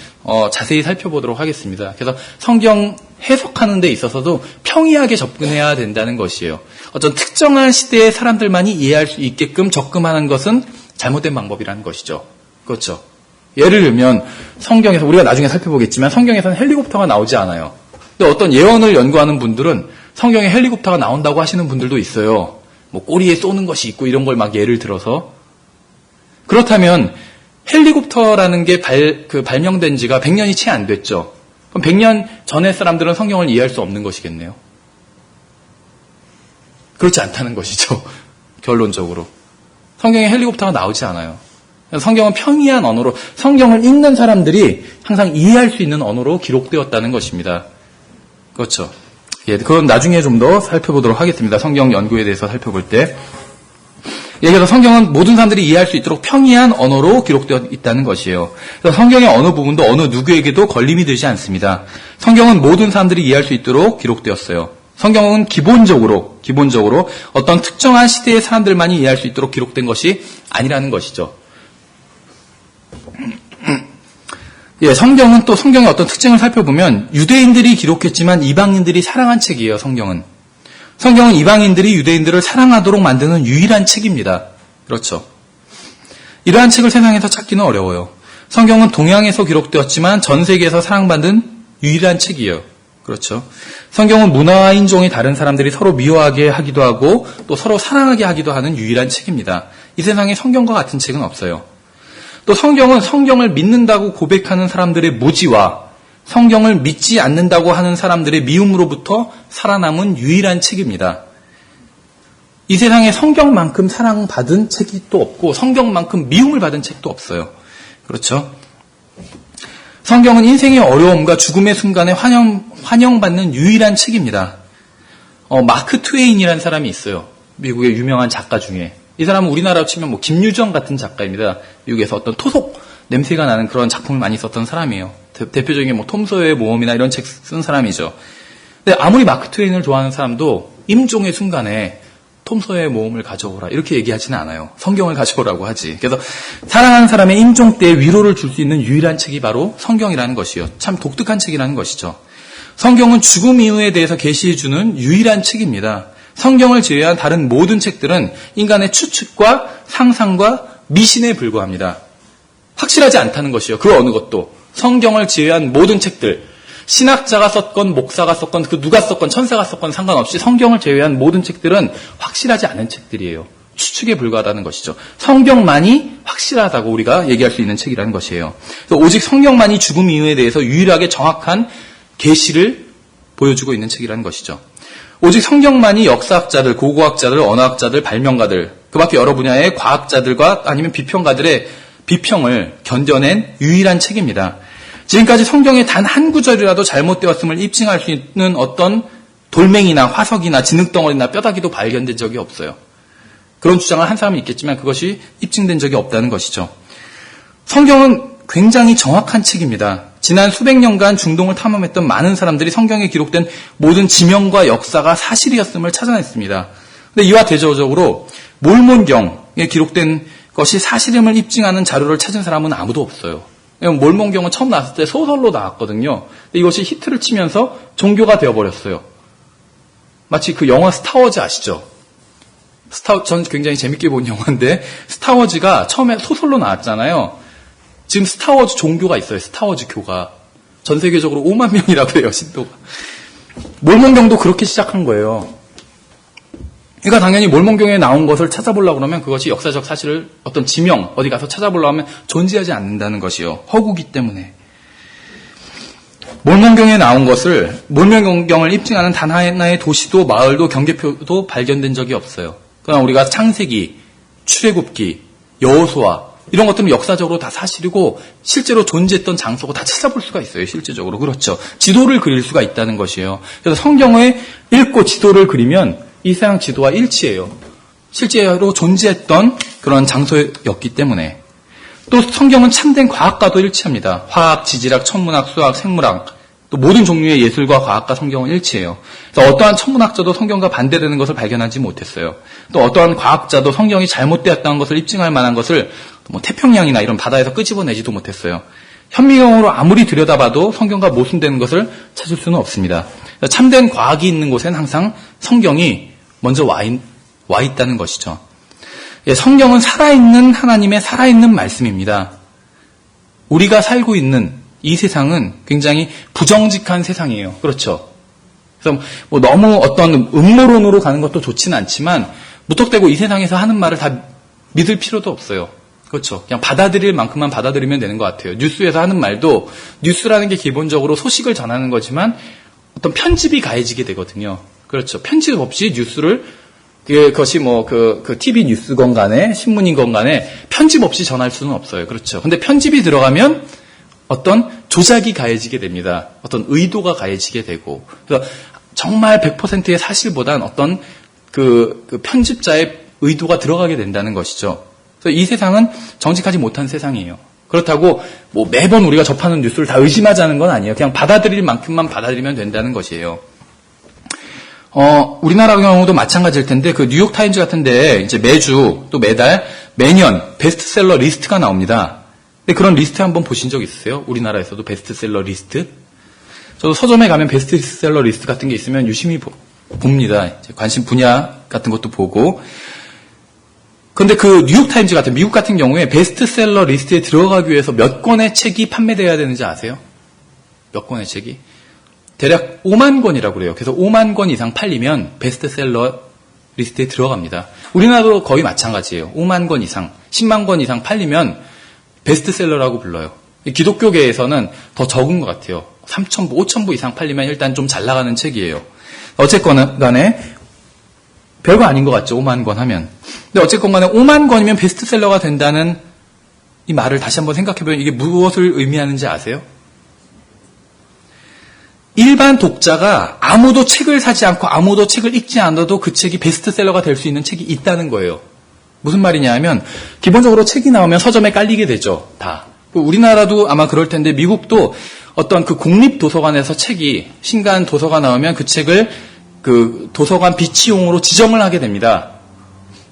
자세히 살펴보도록 하겠습니다. 그래서 성경 해석하는 데 있어서도 평이하게 접근해야 된다는 것이에요. 어떤 특정한 시대의 사람들만이 이해할 수 있게끔 접근하는 것은 잘못된 방법이라는 것이죠. 그렇죠. 예를 들면 성경에서 우리가 나중에 살펴보겠지만 성경에서는 헬리콥터가 나오지 않아요. 근데 어떤 예언을 연구하는 분들은 성경에 헬리콥터가 나온다고 하시는 분들도 있어요. 뭐 꼬리에 쏘는 것이 있고 이런 걸 막 예를 들어서. 그렇다면 헬리콥터라는 게 발명된 지가 100년이 채 안 됐죠. 그럼 100년 전의 사람들은 성경을 이해할 수 없는 것이겠네요. 그렇지 않다는 것이죠. 결론적으로. 성경에 헬리콥터가 나오지 않아요. 성경은 평이한 언어로 성경을 읽는 사람들이 항상 이해할 수 있는 언어로 기록되었다는 것입니다. 그렇죠. 그건 나중에 좀 더 살펴보도록 하겠습니다. 성경 연구에 대해서 살펴볼 때. 그래서 성경은 모든 사람들이 이해할 수 있도록 평이한 언어로 기록되어 있다는 것이에요. 그래서 성경의 어느 부분도 어느 누구에게도 걸림이 되지 않습니다. 성경은 모든 사람들이 이해할 수 있도록 기록되었어요. 성경은 기본적으로 어떤 특정한 시대의 사람들만이 이해할 수 있도록 기록된 것이 아니라는 것이죠. 예, 성경은 또 성경의 어떤 특징을 살펴보면 유대인들이 기록했지만 이방인들이 사랑한 책이에요, 성경은. 성경은 이방인들이 유대인들을 사랑하도록 만드는 유일한 책입니다. 그렇죠. 이러한 책을 세상에서 찾기는 어려워요. 성경은 동양에서 기록되었지만 전 세계에서 사랑받는 유일한 책이에요. 그렇죠. 성경은 문화와 인종이 다른 사람들이 서로 미워하게 하기도 하고 또 서로 사랑하게 하기도 하는 유일한 책입니다. 이 세상에 성경과 같은 책은 없어요. 또 성경은 성경을 믿는다고 고백하는 사람들의 무지와 성경을 믿지 않는다고 하는 사람들의 미움으로부터 살아남은 유일한 책입니다. 이 세상에 성경만큼 사랑받은 책이 또 없고 성경만큼 미움을 받은 책도 없어요. 그렇죠? 성경은 인생의 어려움과 죽음의 순간에 환영받는 유일한 책입니다. 마크 트웨인이라는 사람이 있어요. 미국의 유명한 작가 중에. 이 사람은 우리나라로 치면 뭐 김유정 같은 작가입니다. 미국에서 어떤 토속 냄새가 나는 그런 작품을 많이 썼던 사람이에요. 대표적인 뭐 톰 소여의 모험이나 이런 책 쓴 사람이죠. 근데 아무리 마크 트웨인을 좋아하는 사람도 임종의 순간에 톰 소여의 모험을 가져오라 이렇게 얘기하지는 않아요. 성경을 가져오라고 하지. 그래서 사랑하는 사람의 임종 때에 위로를 줄 수 있는 유일한 책이 바로 성경이라는 것이요. 참 독특한 책이라는 것이죠. 성경은 죽음 이후에 대해서 계시해주는 유일한 책입니다. 성경을 제외한 다른 모든 책들은 인간의 추측과 상상과 미신에 불과합니다. 확실하지 않다는 것이요. 그 어느 것도. 성경을 제외한 모든 책들, 신학자가 썼건 목사가 썼건 그 누가 썼건 천사가 썼건 상관없이 성경을 제외한 모든 책들은 확실하지 않은 책들이에요. 추측에 불과하다는 것이죠. 성경만이 확실하다고 우리가 얘기할 수 있는 책이라는 것이에요. 오직 성경만이 죽음 이후에 대해서 유일하게 정확한 계시를 보여주고 있는 책이라는 것이죠. 오직 성경만이 역사학자들, 고고학자들, 언어학자들, 발명가들, 그 밖에 여러 분야의 과학자들과 아니면 비평가들의 비평을 견뎌낸 유일한 책입니다. 지금까지 성경의 단 한 구절이라도 잘못되었음을 입증할 수 있는 어떤 돌멩이나 화석이나 진흙덩어리나 뼈다귀도 발견된 적이 없어요. 그런 주장을 한 사람이 있겠지만 그것이 입증된 적이 없다는 것이죠. 성경은 굉장히 정확한 책입니다. 지난 수백 년간 중동을 탐험했던 많은 사람들이 성경에 기록된 모든 지명과 역사가 사실이었음을 찾아냈습니다. 근데 이와 대조적으로 몰몬경에 기록된 것이 사실임을 입증하는 자료를 찾은 사람은 아무도 없어요. 몰몬경은 처음 나왔을 때 소설로 나왔거든요. 근데 이것이 히트를 치면서 종교가 되어버렸어요. 마치 그 영화 스타워즈 아시죠? 전 굉장히 재밌게 본 영화인데 스타워즈가 처음에 소설로 나왔잖아요. 지금 스타워즈 종교가 있어요. 스타워즈 교가. 전 세계적으로 5만 명이라고 해요. 신도가. 몰몬경도 그렇게 시작한 거예요. 그러니까 당연히 몰몬경에 나온 것을 찾아보려고 그러면 그것이 역사적 사실을 어떤 지명 어디 가서 찾아보려고 하면 존재하지 않는다는 것이요. 허구기 때문에. 몰몬경에 나온 것을 몰몬경을 입증하는 단 하나의 도시도 마을도 경계표도 발견된 적이 없어요. 그러나 우리가 창세기, 출애굽기, 여호수아 이런 것들은 역사적으로 다 사실이고 실제로 존재했던 장소고 다 찾아볼 수가 있어요. 실제적으로. 그렇죠. 지도를 그릴 수가 있다는 것이에요. 그래서 성경을 읽고 지도를 그리면 이 세상 지도와 일치해요. 실제로 존재했던 그런 장소였기 때문에. 또 성경은 참된 과학과도 일치합니다. 화학, 지질학, 천문학, 수학, 생물학 또 모든 종류의 예술과 과학과 성경은 일치해요. 그래서 어떠한 천문학자도 성경과 반대되는 것을 발견하지 못했어요. 또 어떠한 과학자도 성경이 잘못되었다는 것을 입증할 만한 것을 뭐 태평양이나 이런 바다에서 끄집어내지도 못했어요. 현미경으로 아무리 들여다봐도 성경과 모순되는 것을 찾을 수는 없습니다. 참된 과학이 있는 곳엔 항상 성경이 먼저 와 있다는 것이죠. 예, 성경은 살아있는 하나님의 살아있는 말씀입니다. 우리가 살고 있는 이 세상은 굉장히 부정직한 세상이에요. 그렇죠. 그래서 뭐 너무 어떤 음모론으로 가는 것도 좋지는 않지만 무턱대고 이 세상에서 하는 말을 다 믿을 필요도 없어요. 그렇죠. 그냥 받아들일 만큼만 받아들이면 되는 것 같아요. 뉴스에서 하는 말도 뉴스라는 게 기본적으로 소식을 전하는 거지만 어떤 편집이 가해지게 되거든요. 그렇죠. 편집 없이 뉴스를 그것이 뭐 그 TV 뉴스건 간에 신문이건 간에 편집 없이 전할 수는 없어요. 그렇죠. 근데 편집이 들어가면 어떤 조작이 가해지게 됩니다. 어떤 의도가 가해지게 되고. 그래서 정말 100%의 사실보단 어떤 그 편집자의 의도가 들어가게 된다는 것이죠. 그래서 이 세상은 정직하지 못한 세상이에요. 그렇다고 뭐 매번 우리가 접하는 뉴스를 다 의심하자는 건 아니에요. 그냥 받아들일 만큼만 받아들이면 된다는 것이에요. 우리나라 경우도 마찬가지일 텐데, 그 뉴욕타임즈 같은데, 이제 매주, 또 매달, 매년 베스트셀러 리스트가 나옵니다. 근데 그런 리스트 한번 보신 적 있으세요? 우리나라에서도 베스트셀러 리스트? 저도 서점에 가면 베스트셀러 리스트 같은 게 있으면 유심히 봅니다. 이제 관심 분야 같은 것도 보고. 근데 그 뉴욕타임즈 같은, 미국 같은 경우에 베스트셀러 리스트에 들어가기 위해서 몇 권의 책이 판매되어야 되는지 아세요? 몇 권의 책이? 대략 5만 권이라고 그래요. 그래서 5만 권 이상 팔리면 베스트셀러 리스트에 들어갑니다. 우리나라도 거의 마찬가지예요. 5만 권 이상, 10만 권 이상 팔리면 베스트셀러라고 불러요. 기독교계에서는 더 적은 것 같아요. 3,000부, 5,000부 이상 팔리면 일단 좀 잘 나가는 책이에요. 어쨌건 간에 별거 아닌 것 같죠. 5만 권 하면. 근데 어쨌건 간에 5만 권이면 베스트셀러가 된다는 이 말을 다시 한번 생각해보면 이게 무엇을 의미하는지 아세요? 일반 독자가 아무도 책을 사지 않고 아무도 책을 읽지 않아도 그 책이 베스트셀러가 될 수 있는 책이 있다는 거예요. 무슨 말이냐 하면 기본적으로 책이 나오면 서점에 깔리게 되죠. 다. 우리나라도 아마 그럴 텐데 미국도 어떤 그 국립도서관에서 책이 신간 도서가 나오면 그 책을 그 도서관 비치용으로 지정을 하게 됩니다.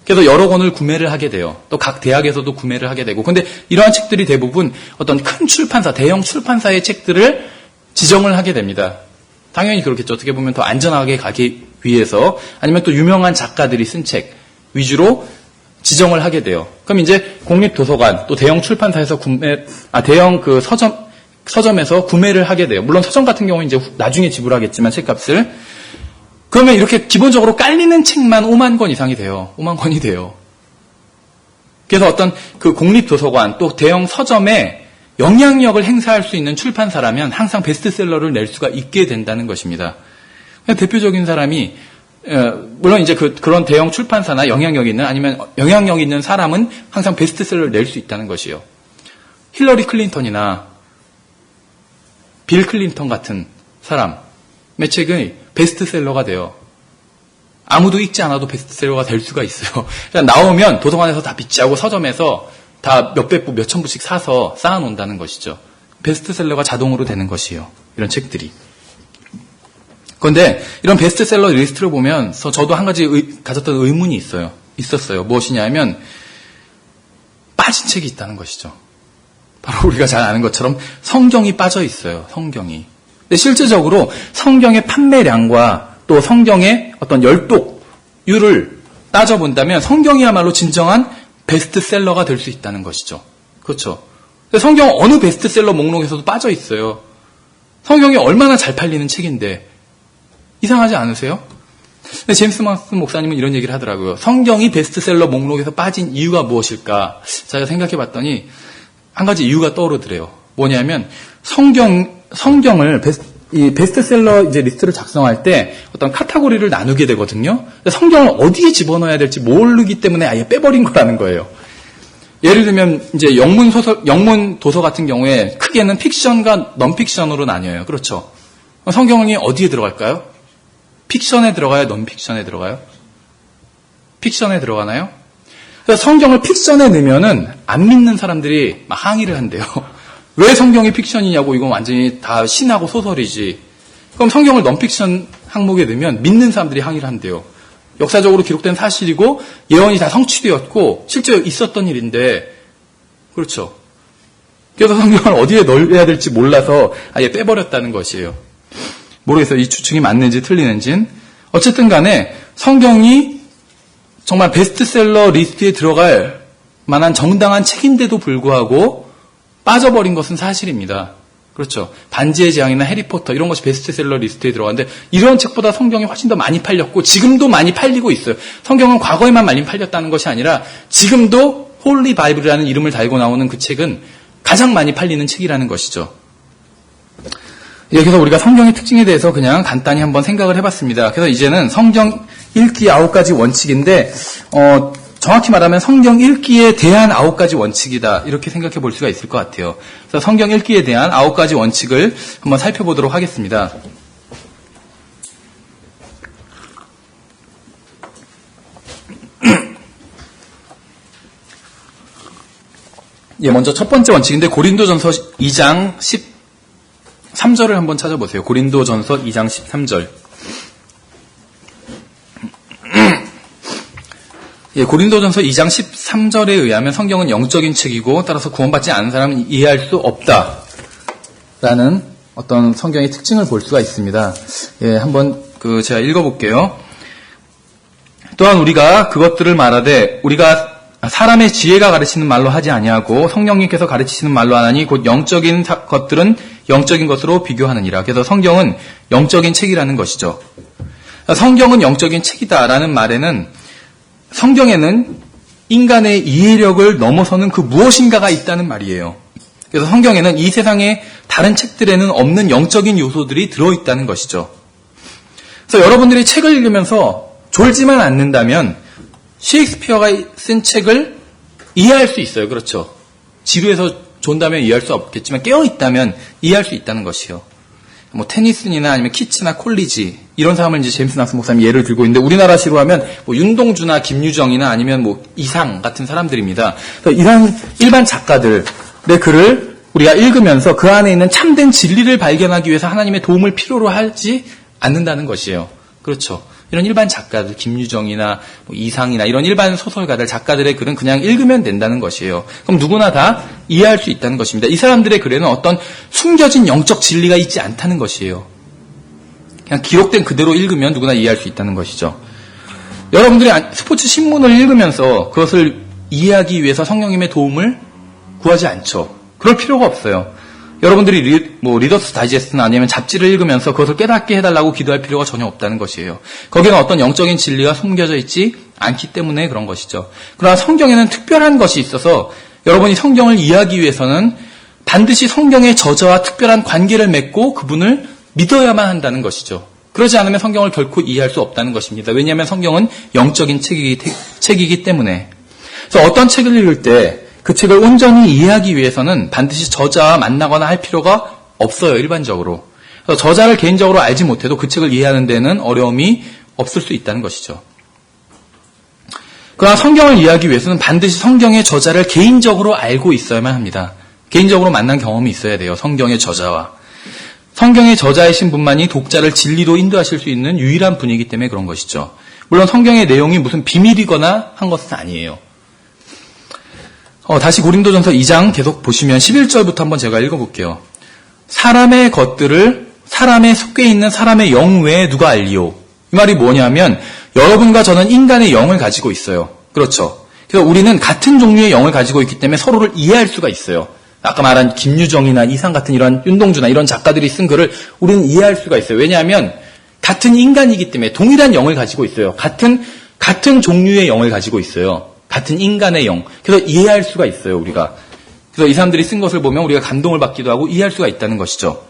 그래서 여러 권을 구매를 하게 돼요. 또 각 대학에서도 구매를 하게 되고. 근데 이러한 책들이 대부분 어떤 큰 출판사, 대형 출판사의 책들을 지정을 하게 됩니다. 당연히 그렇겠죠. 어떻게 보면 더 안전하게 가기 위해서 아니면 또 유명한 작가들이 쓴 책 위주로 지정을 하게 돼요. 그럼 이제 공립도서관 또 대형 출판사에서 대형 그 서점에서 구매를 하게 돼요. 물론 서점 같은 경우는 이제 나중에 지불하겠지만 책값을. 그러면 이렇게 기본적으로 깔리는 책만 5만 권 이상이 돼요. 5만 권이 돼요. 그래서 어떤 그 공립도서관 또 대형 서점에 영향력을 행사할 수 있는 출판사라면 항상 베스트셀러를 낼 수가 있게 된다는 것입니다. 대표적인 사람이 물론 이제 그런 대형 출판사나 영향력 있는 아니면 영향력 있는 사람은 항상 베스트셀러를 낼 수 있다는 것이요. 힐러리 클린턴이나 빌 클린턴 같은 사람의 책이 베스트셀러가 돼요. 아무도 읽지 않아도 베스트셀러가 될 수가 있어요. 그냥 나오면 도서관에서 다 비치하고 서점에서 다 몇백 부, 몇천 부씩 사서 쌓아놓는다는 것이죠. 베스트셀러가 자동으로 되는 것이에요. 이런 책들이. 그런데 이런 베스트셀러 리스트를 보면서 저도 한 가지 가졌던 의문이 있었어요. 무엇이냐 하면 빠진 책이 있다는 것이죠. 바로 우리가 잘 아는 것처럼 성경이 빠져 있어요. 성경이. 근데 실질적으로 성경의 판매량과 또 성경의 어떤 열독률을 따져본다면 성경이야말로 진정한 베스트셀러가 될 수 있다는 것이죠. 그렇죠. 성경은 어느 베스트셀러 목록에서도 빠져 있어요. 성경이 얼마나 잘 팔리는 책인데 이상하지 않으세요? 근데 제임스 마슨 목사님은 이런 얘기를 하더라고요. 성경이 베스트셀러 목록에서 빠진 이유가 무엇일까? 제가 생각해 봤더니 한 가지 이유가 떠오르더래요. 뭐냐면 성경을 베스트셀러 이제 리스트를 작성할 때 어떤 카테고리를 나누게 되거든요. 성경을 어디에 집어넣어야 될지 모르기 때문에 아예 빼버린 거라는 거예요. 예를 들면 이제 영문 도서 같은 경우에 크게는 픽션과 넌픽션으로 나뉘어요. 그렇죠. 성경이 어디에 들어갈까요? 픽션에 들어가요? 넌픽션에 들어가요? 픽션에 들어가나요? 그래서 성경을 픽션에 넣으면은 안 믿는 사람들이 막 항의를 한대요. 왜 성경이 픽션이냐고, 이건 완전히 다 신하고 소설이지. 그럼 성경을 넌픽션 항목에 넣으면 믿는 사람들이 항의를 한대요. 역사적으로 기록된 사실이고 예언이 다 성취되었고 실제 있었던 일인데, 그렇죠. 그래서 성경을 어디에 넣어야 될지 몰라서 아예 빼버렸다는 것이에요. 모르겠어요. 이 추측이 맞는지 틀리는지는. 어쨌든 간에 성경이 정말 베스트셀러 리스트에 들어갈 만한 정당한 책인데도 불구하고 빠져버린 것은 사실입니다. 그렇죠. 반지의 제왕이나 해리포터 이런 것이 베스트셀러 리스트에 들어가는데 이런 책보다 성경이 훨씬 더 많이 팔렸고 지금도 많이 팔리고 있어요. 성경은 과거에만 많이 팔렸다는 것이 아니라 지금도 홀리 바이블이라는 이름을 달고 나오는 그 책은 가장 많이 팔리는 책이라는 것이죠. 여기서 우리가 성경의 특징에 대해서 그냥 간단히 한번 생각을 해봤습니다. 그래서 이제는 성경 읽기 9가지 원칙인데 정확히 말하면 성경 읽기에 대한 9가지 원칙이다. 이렇게 생각해 볼 수가 있을 것 같아요. 그래서 성경 읽기에 대한 9가지 원칙을 한번 살펴보도록 하겠습니다. 예, 먼저 첫 번째 원칙인데 고린도전서 2장 13절을 한번 찾아보세요. 고린도전서 2장 13절. 예, 고린도전서 2장 13절에 의하면 성경은 영적인 책이고 따라서 구원받지 않은 사람은 이해할 수 없다라는 어떤 성경의 특징을 볼 수가 있습니다. 예, 한번 제가 읽어볼게요. 또한 우리가 그것들을 말하되 우리가 사람의 지혜가 가르치는 말로 하지 아니하고 성령님께서 가르치시는 말로 하나니 곧 영적인 것들은 영적인 것으로 비교하느니라. 그래서 성경은 영적인 책이라는 것이죠. 성경은 영적인 책이다라는 말에는 성경에는 인간의 이해력을 넘어서는 그 무엇인가가 있다는 말이에요. 그래서 성경에는 이 세상의 다른 책들에는 없는 영적인 요소들이 들어있다는 것이죠. 그래서 여러분들이 책을 읽으면서 졸지만 않는다면 셰익스피어가 쓴 책을 이해할 수 있어요. 그렇죠. 지루해서 존다면 이해할 수 없겠지만 깨어있다면 이해할 수 있다는 것이요. 뭐 테니슨이나 아니면 키츠나 콜리지 이런 사람을 이제 제임스 낙스 목사님이 예를 들고 있는데 우리나라시로 하면 뭐 윤동주나 김유정이나 아니면 뭐 이상 같은 사람들입니다. 이런 일반 작가들의 글을 우리가 읽으면서 그 안에 있는 참된 진리를 발견하기 위해서 하나님의 도움을 필요로 하지 않는다는 것이에요. 그렇죠. 이런 일반 작가들, 김유정이나 뭐 이상이나 이런 일반 소설가들, 작가들의 글은 그냥 읽으면 된다는 것이에요. 그럼 누구나 다 이해할 수 있다는 것입니다. 이 사람들의 글에는 어떤 숨겨진 영적 진리가 있지 않다는 것이에요. 그냥 기록된 그대로 읽으면 누구나 이해할 수 있다는 것이죠. 여러분들이 스포츠 신문을 읽으면서 그것을 이해하기 위해서 성령님의 도움을 구하지 않죠. 그럴 필요가 없어요. 여러분들이 리더스 다이제스트나 아니면 잡지를 읽으면서 그것을 깨닫게 해달라고 기도할 필요가 전혀 없다는 것이에요. 거기는 어떤 영적인 진리가 숨겨져 있지 않기 때문에 그런 것이죠. 그러나 성경에는 특별한 것이 있어서 여러분이 성경을 이해하기 위해서는 반드시 성경의 저자와 특별한 관계를 맺고 그분을 믿어야만 한다는 것이죠. 그러지 않으면 성경을 결코 이해할 수 없다는 것입니다. 왜냐하면 성경은 영적인 책이기 때문에. 그래서 어떤 책을 읽을 때 그 책을 온전히 이해하기 위해서는 반드시 저자와 만나거나 할 필요가 없어요, 일반적으로. 그래서 저자를 개인적으로 알지 못해도 그 책을 이해하는 데는 어려움이 없을 수 있다는 것이죠. 그러나 성경을 이해하기 위해서는 반드시 성경의 저자를 개인적으로 알고 있어야만 합니다. 개인적으로 만난 경험이 있어야 돼요, 성경의 저자와. 성경의 저자이신 분만이 독자를 진리로 인도하실 수 있는 유일한 분이기 때문에 그런 것이죠. 물론 성경의 내용이 무슨 비밀이거나 한 것은 아니에요. 다시 고린도전서 2장 계속 보시면 11절부터 한번 제가 읽어볼게요. 사람의 것들을 사람에 속해 있는 사람의 영 외에 누가 알리오? 이 말이 뭐냐면 여러분과 저는 인간의 영을 가지고 있어요. 그렇죠. 그래서 우리는 같은 종류의 영을 가지고 있기 때문에 서로를 이해할 수가 있어요. 아까 말한 김유정이나 이상 같은 이런 윤동주나 이런 작가들이 쓴 글을 우리는 이해할 수가 있어요. 왜냐하면 같은 인간이기 때문에 동일한 영을 가지고 있어요. 같은 종류의 영을 가지고 있어요. 같은 인간의 영. 그래서 이해할 수가 있어요, 우리가. 그래서 이 사람들이 쓴 것을 보면 우리가 감동을 받기도 하고 이해할 수가 있다는 것이죠.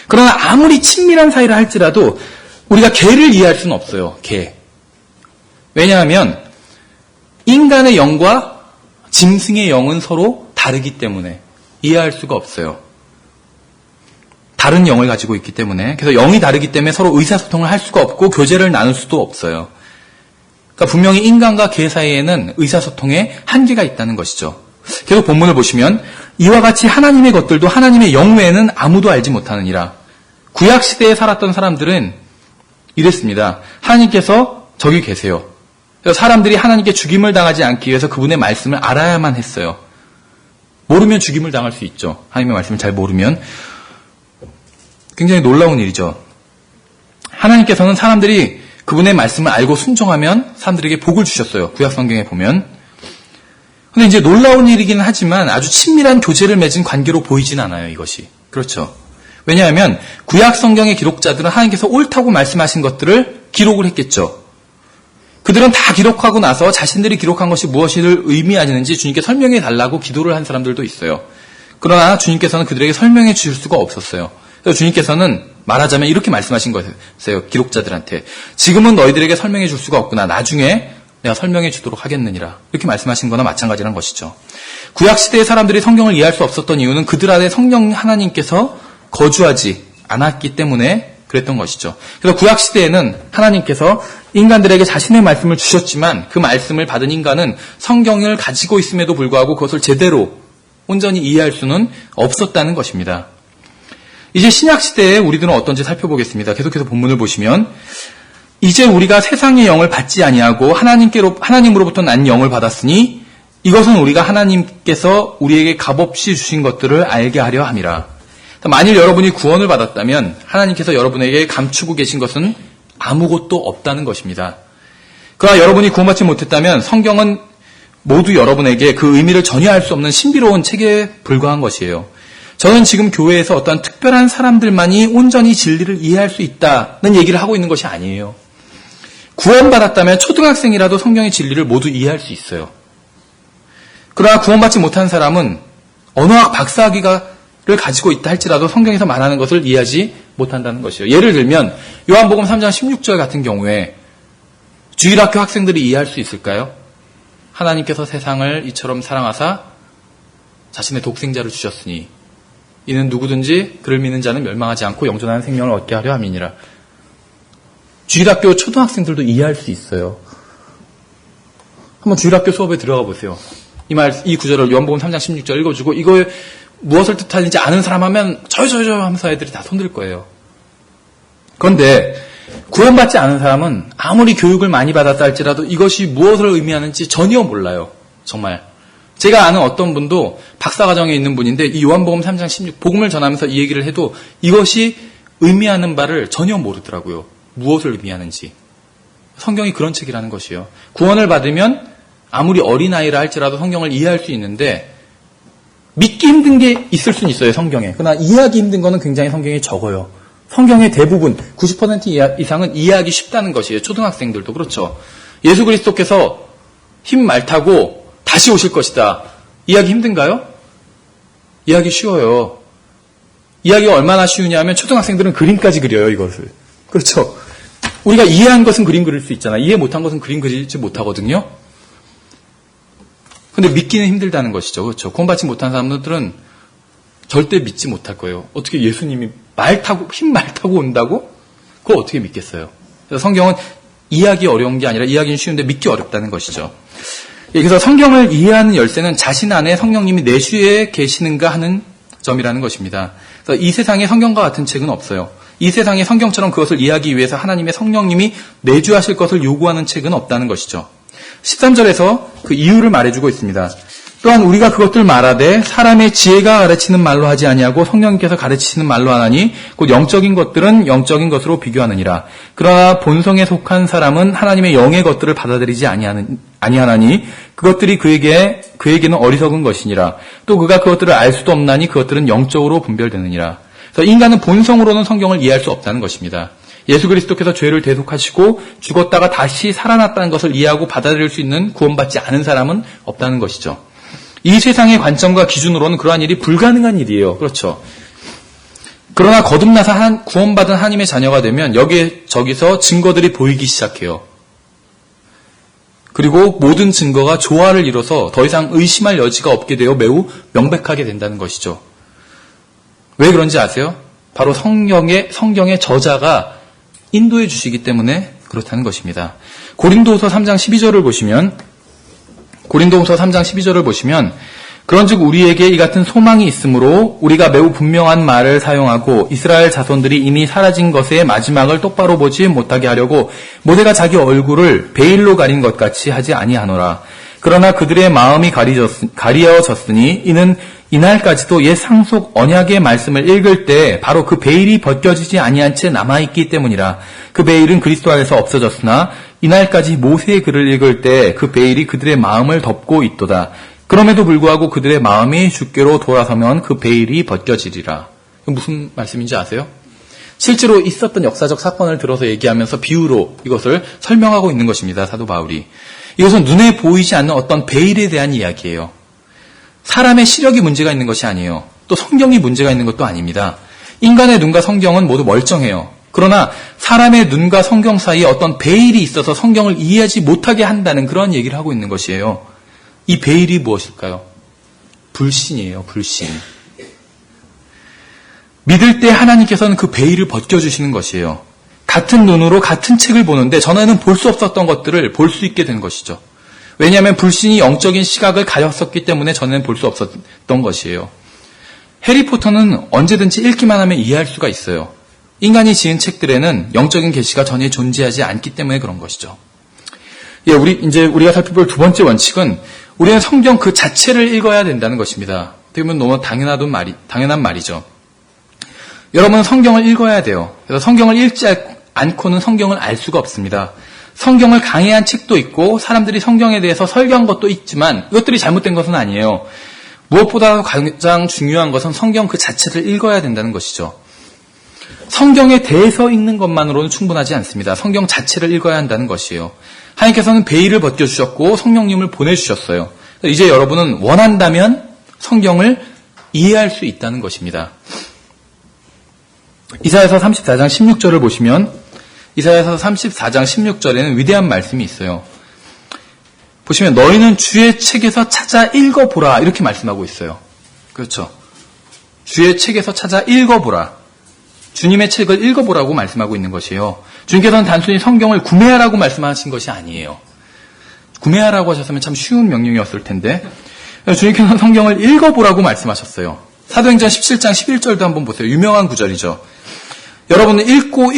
그러나 아무리 친밀한 사이라 할지라도 우리가 개를 이해할 수는 없어요, 개. 왜냐하면 인간의 영과 짐승의 영은 서로 다르기 때문에 이해할 수가 없어요. 다른 영을 가지고 있기 때문에. 그래서 영이 다르기 때문에 서로 의사소통을 할 수가 없고 교제를 나눌 수도 없어요. 그러니까 분명히 인간과 개 사이에는 의사소통에 한계가 있다는 것이죠. 계속 본문을 보시면 이와 같이 하나님의 것들도 하나님의 영 외에는 아무도 알지 못하느니라. 구약시대에 살았던 사람들은 이랬습니다. 하나님께서 저기 계세요. 그래서 사람들이 하나님께 죽임을 당하지 않기 위해서 그분의 말씀을 알아야만 했어요. 모르면 죽임을 당할 수 있죠. 하나님의 말씀을 잘 모르면. 굉장히 놀라운 일이죠. 하나님께서는 사람들이 그분의 말씀을 알고 순종하면 사람들에게 복을 주셨어요. 구약 성경에 보면. 근데 이제 놀라운 일이긴 하지만 아주 친밀한 교제를 맺은 관계로 보이진 않아요, 이것이. 그렇죠. 왜냐하면 구약 성경의 기록자들은 하나님께서 옳다고 말씀하신 것들을 기록을 했겠죠. 그들은 다 기록하고 나서 자신들이 기록한 것이 무엇을 의미하는지 주님께 설명해 달라고 기도를 한 사람들도 있어요. 그러나 주님께서는 그들에게 설명해 주실 수가 없었어요. 그래서 주님께서는 말하자면 이렇게 말씀하신 거였어요. 기록자들한테. 지금은 너희들에게 설명해 줄 수가 없구나. 나중에 내가 설명해 주도록 하겠느니라. 이렇게 말씀하신 거나 마찬가지란 것이죠. 구약시대의 사람들이 성경을 이해할 수 없었던 이유는 그들 안에 성령 하나님께서 거주하지 않았기 때문에 그랬던 것이죠. 그래서 구약시대에는 하나님께서 인간들에게 자신의 말씀을 주셨지만 그 말씀을 받은 인간은 성경을 가지고 있음에도 불구하고 그것을 제대로 온전히 이해할 수는 없었다는 것입니다. 이제 신약시대에 우리들은 어떤지 살펴보겠습니다. 계속해서 본문을 보시면 이제 우리가 세상의 영을 받지 아니하고 하나님으로부터 난 영을 받았으니 이것은 우리가 하나님께서 우리에게 값없이 주신 것들을 알게 하려 함이라. 만일 여러분이 구원을 받았다면 하나님께서 여러분에게 감추고 계신 것은 아무것도 없다는 것입니다. 그러나 여러분이 구원받지 못했다면 성경은 모두 여러분에게 그 의미를 전혀 알 수 없는 신비로운 책에 불과한 것이에요. 저는 지금 교회에서 어떤 특별한 사람들만이 온전히 진리를 이해할 수 있다는 얘기를 하고 있는 것이 아니에요. 구원받았다면 초등학생이라도 성경의 진리를 모두 이해할 수 있어요. 그러나 구원받지 못한 사람은 언어학 박사학위를 가지고 있다 할지라도 성경에서 말하는 것을 이해하지 못한다는 것이에요. 예를 들면 요한복음 3장 16절 같은 경우에 주일학교 학생들이 이해할 수 있을까요? 하나님께서 세상을 이처럼 사랑하사 자신의 독생자를 주셨으니 이는 누구든지 그를 믿는 자는 멸망하지 않고 영존하는 생명을 얻게 하려 함이니라. 주일학교 초등학생들도 이해할 수 있어요. 한번 주일학교 수업에 들어가 보세요. 이 구절을 요한복음 3장 16절 읽어주고 이거에 무엇을 뜻하는지 아는 사람 하면 저요 하면서 애들이 다 손들 거예요. 그런데 구원받지 않은 사람은 아무리 교육을 많이 받았다 할지라도 이것이 무엇을 의미하는지 전혀 몰라요. 정말. 제가 아는 어떤 분도 박사과정에 있는 분인데 이 요한복음 3장 16 복음을 전하면서 이 얘기를 해도 이것이 의미하는 바를 전혀 모르더라고요. 무엇을 의미하는지. 성경이 그런 책이라는 것이에요. 구원을 받으면 아무리 어린아이라 할지라도 성경을 이해할 수 있는데 믿기 힘든 게 있을 수는 있어요. 성경에. 그러나 이해하기 힘든 거는 굉장히 성경에 적어요. 성경의 대부분 90% 이상은 이해하기 쉽다는 것이에요. 초등학생들도 그렇죠. 예수 그리스도께서 흰 말 타고 다시 오실 것이다. 이해하기 힘든가요? 이해하기 쉬워요. 이해하기가 얼마나 쉬우냐면 초등학생들은 그림까지 그려요. 이것을. 그렇죠. 우리가 이해한 것은 그림 그릴 수 있잖아. 이해 못한 것은 그림 그리지 못하거든요. 근데 믿기는 힘들다는 것이죠. 그렇죠. 구원받지 못한 사람들은 절대 믿지 못할 거예요. 어떻게 예수님이 흰 말 타고 온다고? 그걸 어떻게 믿겠어요? 그래서 성경은 이해하기 어려운 게 아니라 이해하기는 쉬운데 믿기 어렵다는 것이죠. 그래서 성경을 이해하는 열쇠는 자신 안에 성령님이 내주에 계시는가 하는 점이라는 것입니다. 그래서 이 세상에 성경과 같은 책은 없어요. 이 세상에 성경처럼 그것을 이해하기 위해서 하나님의 성령님이 내주하실 것을 요구하는 책은 없다는 것이죠. 13절에서 그 이유를 말해주고 있습니다. 또한 우리가 그것들 말하되 사람의 지혜가 가르치는 말로 하지 아니하고 성령님께서 가르치시는 말로 하나니 곧 영적인 것들은 영적인 것으로 비교하느니라. 그러나 본성에 속한 사람은 하나님의 영의 것들을 받아들이지 아니하나니 그것들이 그에게는 어리석은 것이니라. 또 그가 그것들을 알 수도 없나니 그것들은 영적으로 분별되느니라. 그래서 인간은 본성으로는 성경을 이해할 수 없다는 것입니다. 예수 그리스도께서 죄를 대속하시고 죽었다가 다시 살아났다는 것을 이해하고 받아들일 수 있는 구원받지 않은 사람은 없다는 것이죠. 이 세상의 관점과 기준으로는 그러한 일이 불가능한 일이에요. 그렇죠. 그러나 거듭나서 구원받은 하나님의 자녀가 되면 저기서 증거들이 보이기 시작해요. 그리고 모든 증거가 조화를 이뤄서 더 이상 의심할 여지가 없게 되어 매우 명백하게 된다는 것이죠. 왜 그런지 아세요? 바로 성경의 저자가 인도해 주시기 때문에 그렇다는 것입니다. 고린도후서 3장 12절을 보시면 그런즉 우리에게 이 같은 소망이 있으므로 우리가 매우 분명한 말을 사용하고 이스라엘 자손들이 이미 사라진 것의 마지막을 똑바로 보지 못하게 하려고 모세가 자기 얼굴을 베일로 가린 것 같이 하지 아니하노라. 그러나 그들의 마음이 가리어졌으니 이는 이날까지도 옛 상속 언약의 말씀을 읽을 때 바로 그 베일이 벗겨지지 아니한 채 남아있기 때문이라. 그 베일은 그리스도 안에서 없어졌으나 이날까지 모세의 글을 읽을 때 그 베일이 그들의 마음을 덮고 있도다. 그럼에도 불구하고 그들의 마음이 주께로 돌아서면 그 베일이 벗겨지리라. 무슨 말씀인지 아세요? 실제로 있었던 역사적 사건을 들어서 얘기하면서 비유로 이것을 설명하고 있는 것입니다. 사도 바울이. 이것은 눈에 보이지 않는 어떤 베일에 대한 이야기예요. 사람의 시력이 문제가 있는 것이 아니에요. 또 성경이 문제가 있는 것도 아닙니다. 인간의 눈과 성경은 모두 멀쩡해요. 그러나 사람의 눈과 성경 사이에 어떤 베일이 있어서 성경을 이해하지 못하게 한다는 그런 얘기를 하고 있는 것이에요. 이 베일이 무엇일까요? 불신이에요. 불신. 믿을 때 하나님께서는 그 베일을 벗겨주시는 것이에요. 같은 눈으로 같은 책을 보는데 전에는 볼 수 없었던 것들을 볼 수 있게 된 것이죠. 왜냐하면 불신이 영적인 시각을 가렸었기 때문에 전에는 볼 수 없었던 것이에요. 해리포터는 언제든지 읽기만 하면 이해할 수가 있어요. 인간이 지은 책들에는 영적인 계시가 전혀 존재하지 않기 때문에 그런 것이죠. 예, 우리가 살펴볼 두 번째 원칙은 우리는 성경 그 자체를 읽어야 된다는 것입니다. 어떻게 보면 너무 당연한 말이죠. 여러분은 성경을 읽어야 돼요. 그래서 성경을 읽지 않고는 성경을 알 수가 없습니다. 성경을 강의한 책도 있고 사람들이 성경에 대해서 설교한 것도 있지만 이것들이 잘못된 것은 아니에요. 무엇보다 가장 중요한 것은 성경 그 자체를 읽어야 된다는 것이죠. 성경에 대해서 읽는 것만으로는 충분하지 않습니다. 성경 자체를 읽어야 한다는 것이에요. 하나님께서는 베일을 벗겨주셨고 성령님을 보내주셨어요. 이제 여러분은 원한다면 성경을 이해할 수 있다는 것입니다. 이사야서 34장 16절을 보시면 이사야서 34장 16절에는 위대한 말씀이 있어요. 보시면 너희는 주의 책에서 찾아 읽어보라 이렇게 말씀하고 있어요. 그렇죠. 주의 책에서 찾아 읽어보라. 주님의 책을 읽어보라고 말씀하고 있는 것이에요. 주님께서는 단순히 성경을 구매하라고 말씀하신 것이 아니에요. 구매하라고 하셨으면 참 쉬운 명령이었을 텐데 주님께서는 성경을 읽어보라고 말씀하셨어요. 사도행전 17장 11절도 한번 보세요. 유명한 구절이죠. 여러분은 읽고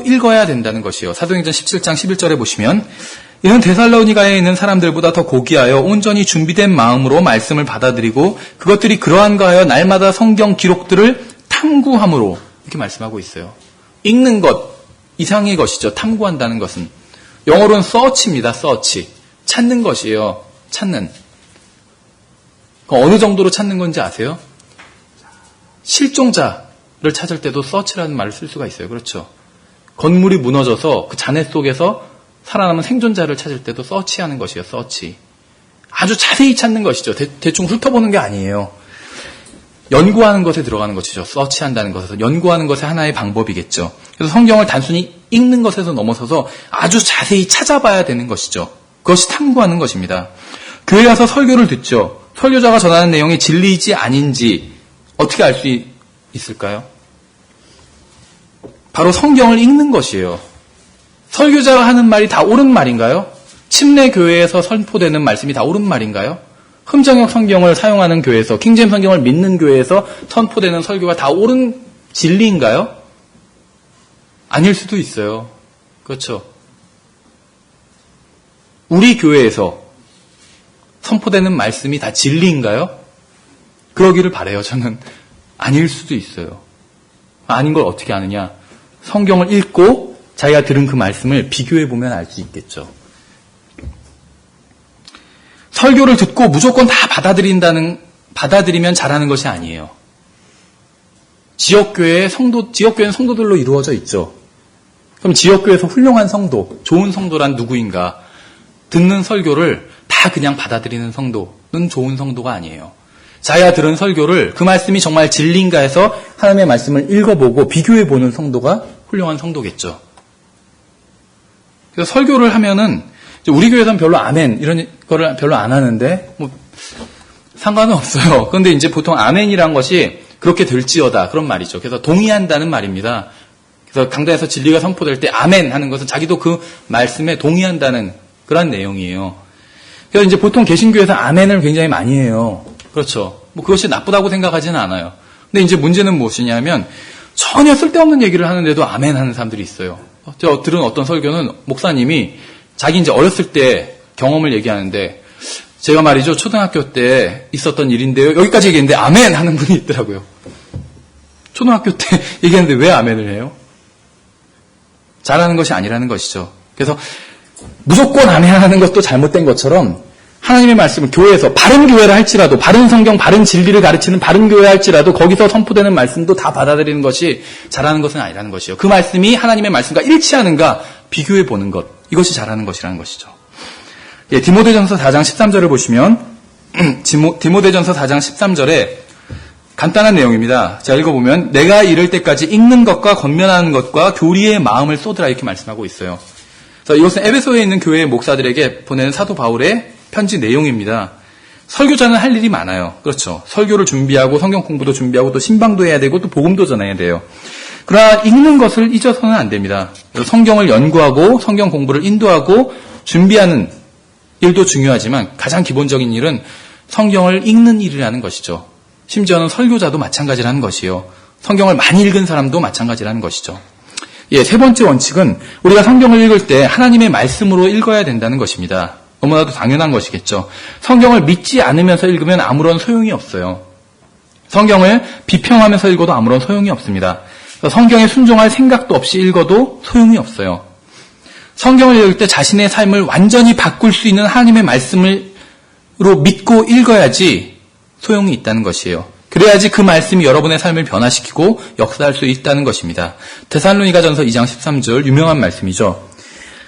읽어야 된다는 것이에요. 사도행전 17장 11절에 보시면 이는 데살로니가에 있는 사람들보다 더 고귀하여 온전히 준비된 마음으로 말씀을 받아들이고 그것들이 그러한가 하여 날마다 성경 기록들을 탐구함으로 이렇게 말씀하고 있어요. 읽는 것 이상의 것이죠. 탐구한다는 것은. 영어로는 search입니다. search. 찾는 것이에요. 찾는. 어느 정도로 찾는 건지 아세요? 실종자를 찾을 때도 search라는 말을 쓸 수가 있어요. 그렇죠. 건물이 무너져서 그 잔해 속에서 살아남은 생존자를 찾을 때도 search하는 것이에요. search. 아주 자세히 찾는 것이죠. 대충 훑어보는 게 아니에요. 연구하는 것에 들어가는 것이죠. 서치한다는 것에서 연구하는 것의 하나의 방법이겠죠. 그래서 성경을 단순히 읽는 것에서 넘어서서 아주 자세히 찾아봐야 되는 것이죠. 그것이 탐구하는 것입니다. 교회 가서 설교를 듣죠. 설교자가 전하는 내용이 진리인지 아닌지 어떻게 알 수 있을까요? 바로 성경을 읽는 것이에요. 설교자가 하는 말이 다 옳은 말인가요? 침례 교회에서 선포되는 말씀이 다 옳은 말인가요? 흠정역 성경을 사용하는 교회에서 킹제임 성경을 믿는 교회에서 선포되는 설교가 다 옳은 진리인가요? 아닐 수도 있어요. 그렇죠. 우리 교회에서 선포되는 말씀이 다 진리인가요? 그러기를 바라요. 저는 아닐 수도 있어요. 아닌 걸 어떻게 아느냐? 성경을 읽고 자기가 들은 그 말씀을 비교해 보면 알 수 있겠죠. 설교를 듣고 무조건 다 받아들이면 잘하는 것이 아니에요. 지역교회는 성도들로 이루어져 있죠. 그럼 지역교회에서 훌륭한 성도, 좋은 성도란 누구인가? 듣는 설교를 다 그냥 받아들이는 성도는 좋은 성도가 아니에요. 자기가 들은 설교를 그 말씀이 정말 진리인가 해서 하나님의 말씀을 읽어보고 비교해보는 성도가 훌륭한 성도겠죠. 그래서 설교를 하면은 우리 교회에서는 별로 아멘 이런 거를 별로 안 하는데 뭐 상관은 없어요. 그런데 이제 보통 아멘이란 것이 그렇게 될지어다 그런 말이죠. 그래서 동의한다는 말입니다. 그래서 강단에서 진리가 선포될 때 아멘 하는 것은 자기도 그 말씀에 동의한다는 그런 내용이에요. 그래서 이제 보통 개신교에서 아멘을 굉장히 많이 해요. 그렇죠. 뭐 그것이 나쁘다고 생각하지는 않아요. 근데 이제 문제는 무엇이냐면 전혀 쓸데없는 얘기를 하는데도 아멘 하는 사람들이 있어요. 제가 들은 어떤 설교는 목사님이 자기 이제 어렸을 때 경험을 얘기하는데 제가 말이죠. 초등학교 때 있었던 일인데요. 여기까지 얘기했는데 아멘 하는 분이 있더라고요. 초등학교 때 얘기했는데 왜 아멘을 해요? 잘하는 것이 아니라는 것이죠. 그래서 무조건 아멘 하는 것도 잘못된 것처럼 하나님의 말씀을 교회에서 바른 교회를 할지라도 바른 성경, 바른 진리를 가르치는 바른 교회 할지라도 거기서 선포되는 말씀도 다 받아들이는 것이 잘하는 것은 아니라는 것이요. 그 말씀이 하나님의 말씀과 일치하는가 비교해 보는 것. 이것이 잘하는 것이라는 것이죠. 예, 디모데전서 4장 13절을 보시면 디모데전서 4장 13절에 간단한 내용입니다. 자, 읽어보면 내가 이를 때까지 읽는 것과 권면하는 것과 교리의 마음을 쏟으라 이렇게 말씀하고 있어요. 그래서 이것은 에베소에 있는 교회의 목사들에게 보내는 사도 바울의 편지 내용입니다. 설교자는 할 일이 많아요. 그렇죠. 설교를 준비하고 성경 공부도 준비하고 또 신방도 해야 되고 또 복음도 전해야 돼요. 그러나 읽는 것을 잊어서는 안 됩니다. 성경을 연구하고 성경 공부를 인도하고 준비하는 일도 중요하지만 가장 기본적인 일은 성경을 읽는 일이라는 것이죠. 심지어는 설교자도 마찬가지라는 것이요. 성경을 많이 읽은 사람도 마찬가지라는 것이죠. 예, 세 번째 원칙은 우리가 성경을 읽을 때 하나님의 말씀으로 읽어야 된다는 것입니다. 너무나도 당연한 것이겠죠. 성경을 믿지 않으면서 읽으면 아무런 소용이 없어요. 성경을 비평하면서 읽어도 아무런 소용이 없습니다. 성경에 순종할 생각도 없이 읽어도 소용이 없어요. 성경을 읽을 때 자신의 삶을 완전히 바꿀 수 있는 하나님의 말씀으로 믿고 읽어야지 소용이 있다는 것이에요. 그래야지 그 말씀이 여러분의 삶을 변화시키고 역사할 수 있다는 것입니다. 데살로니가전서 2장 13절 유명한 말씀이죠.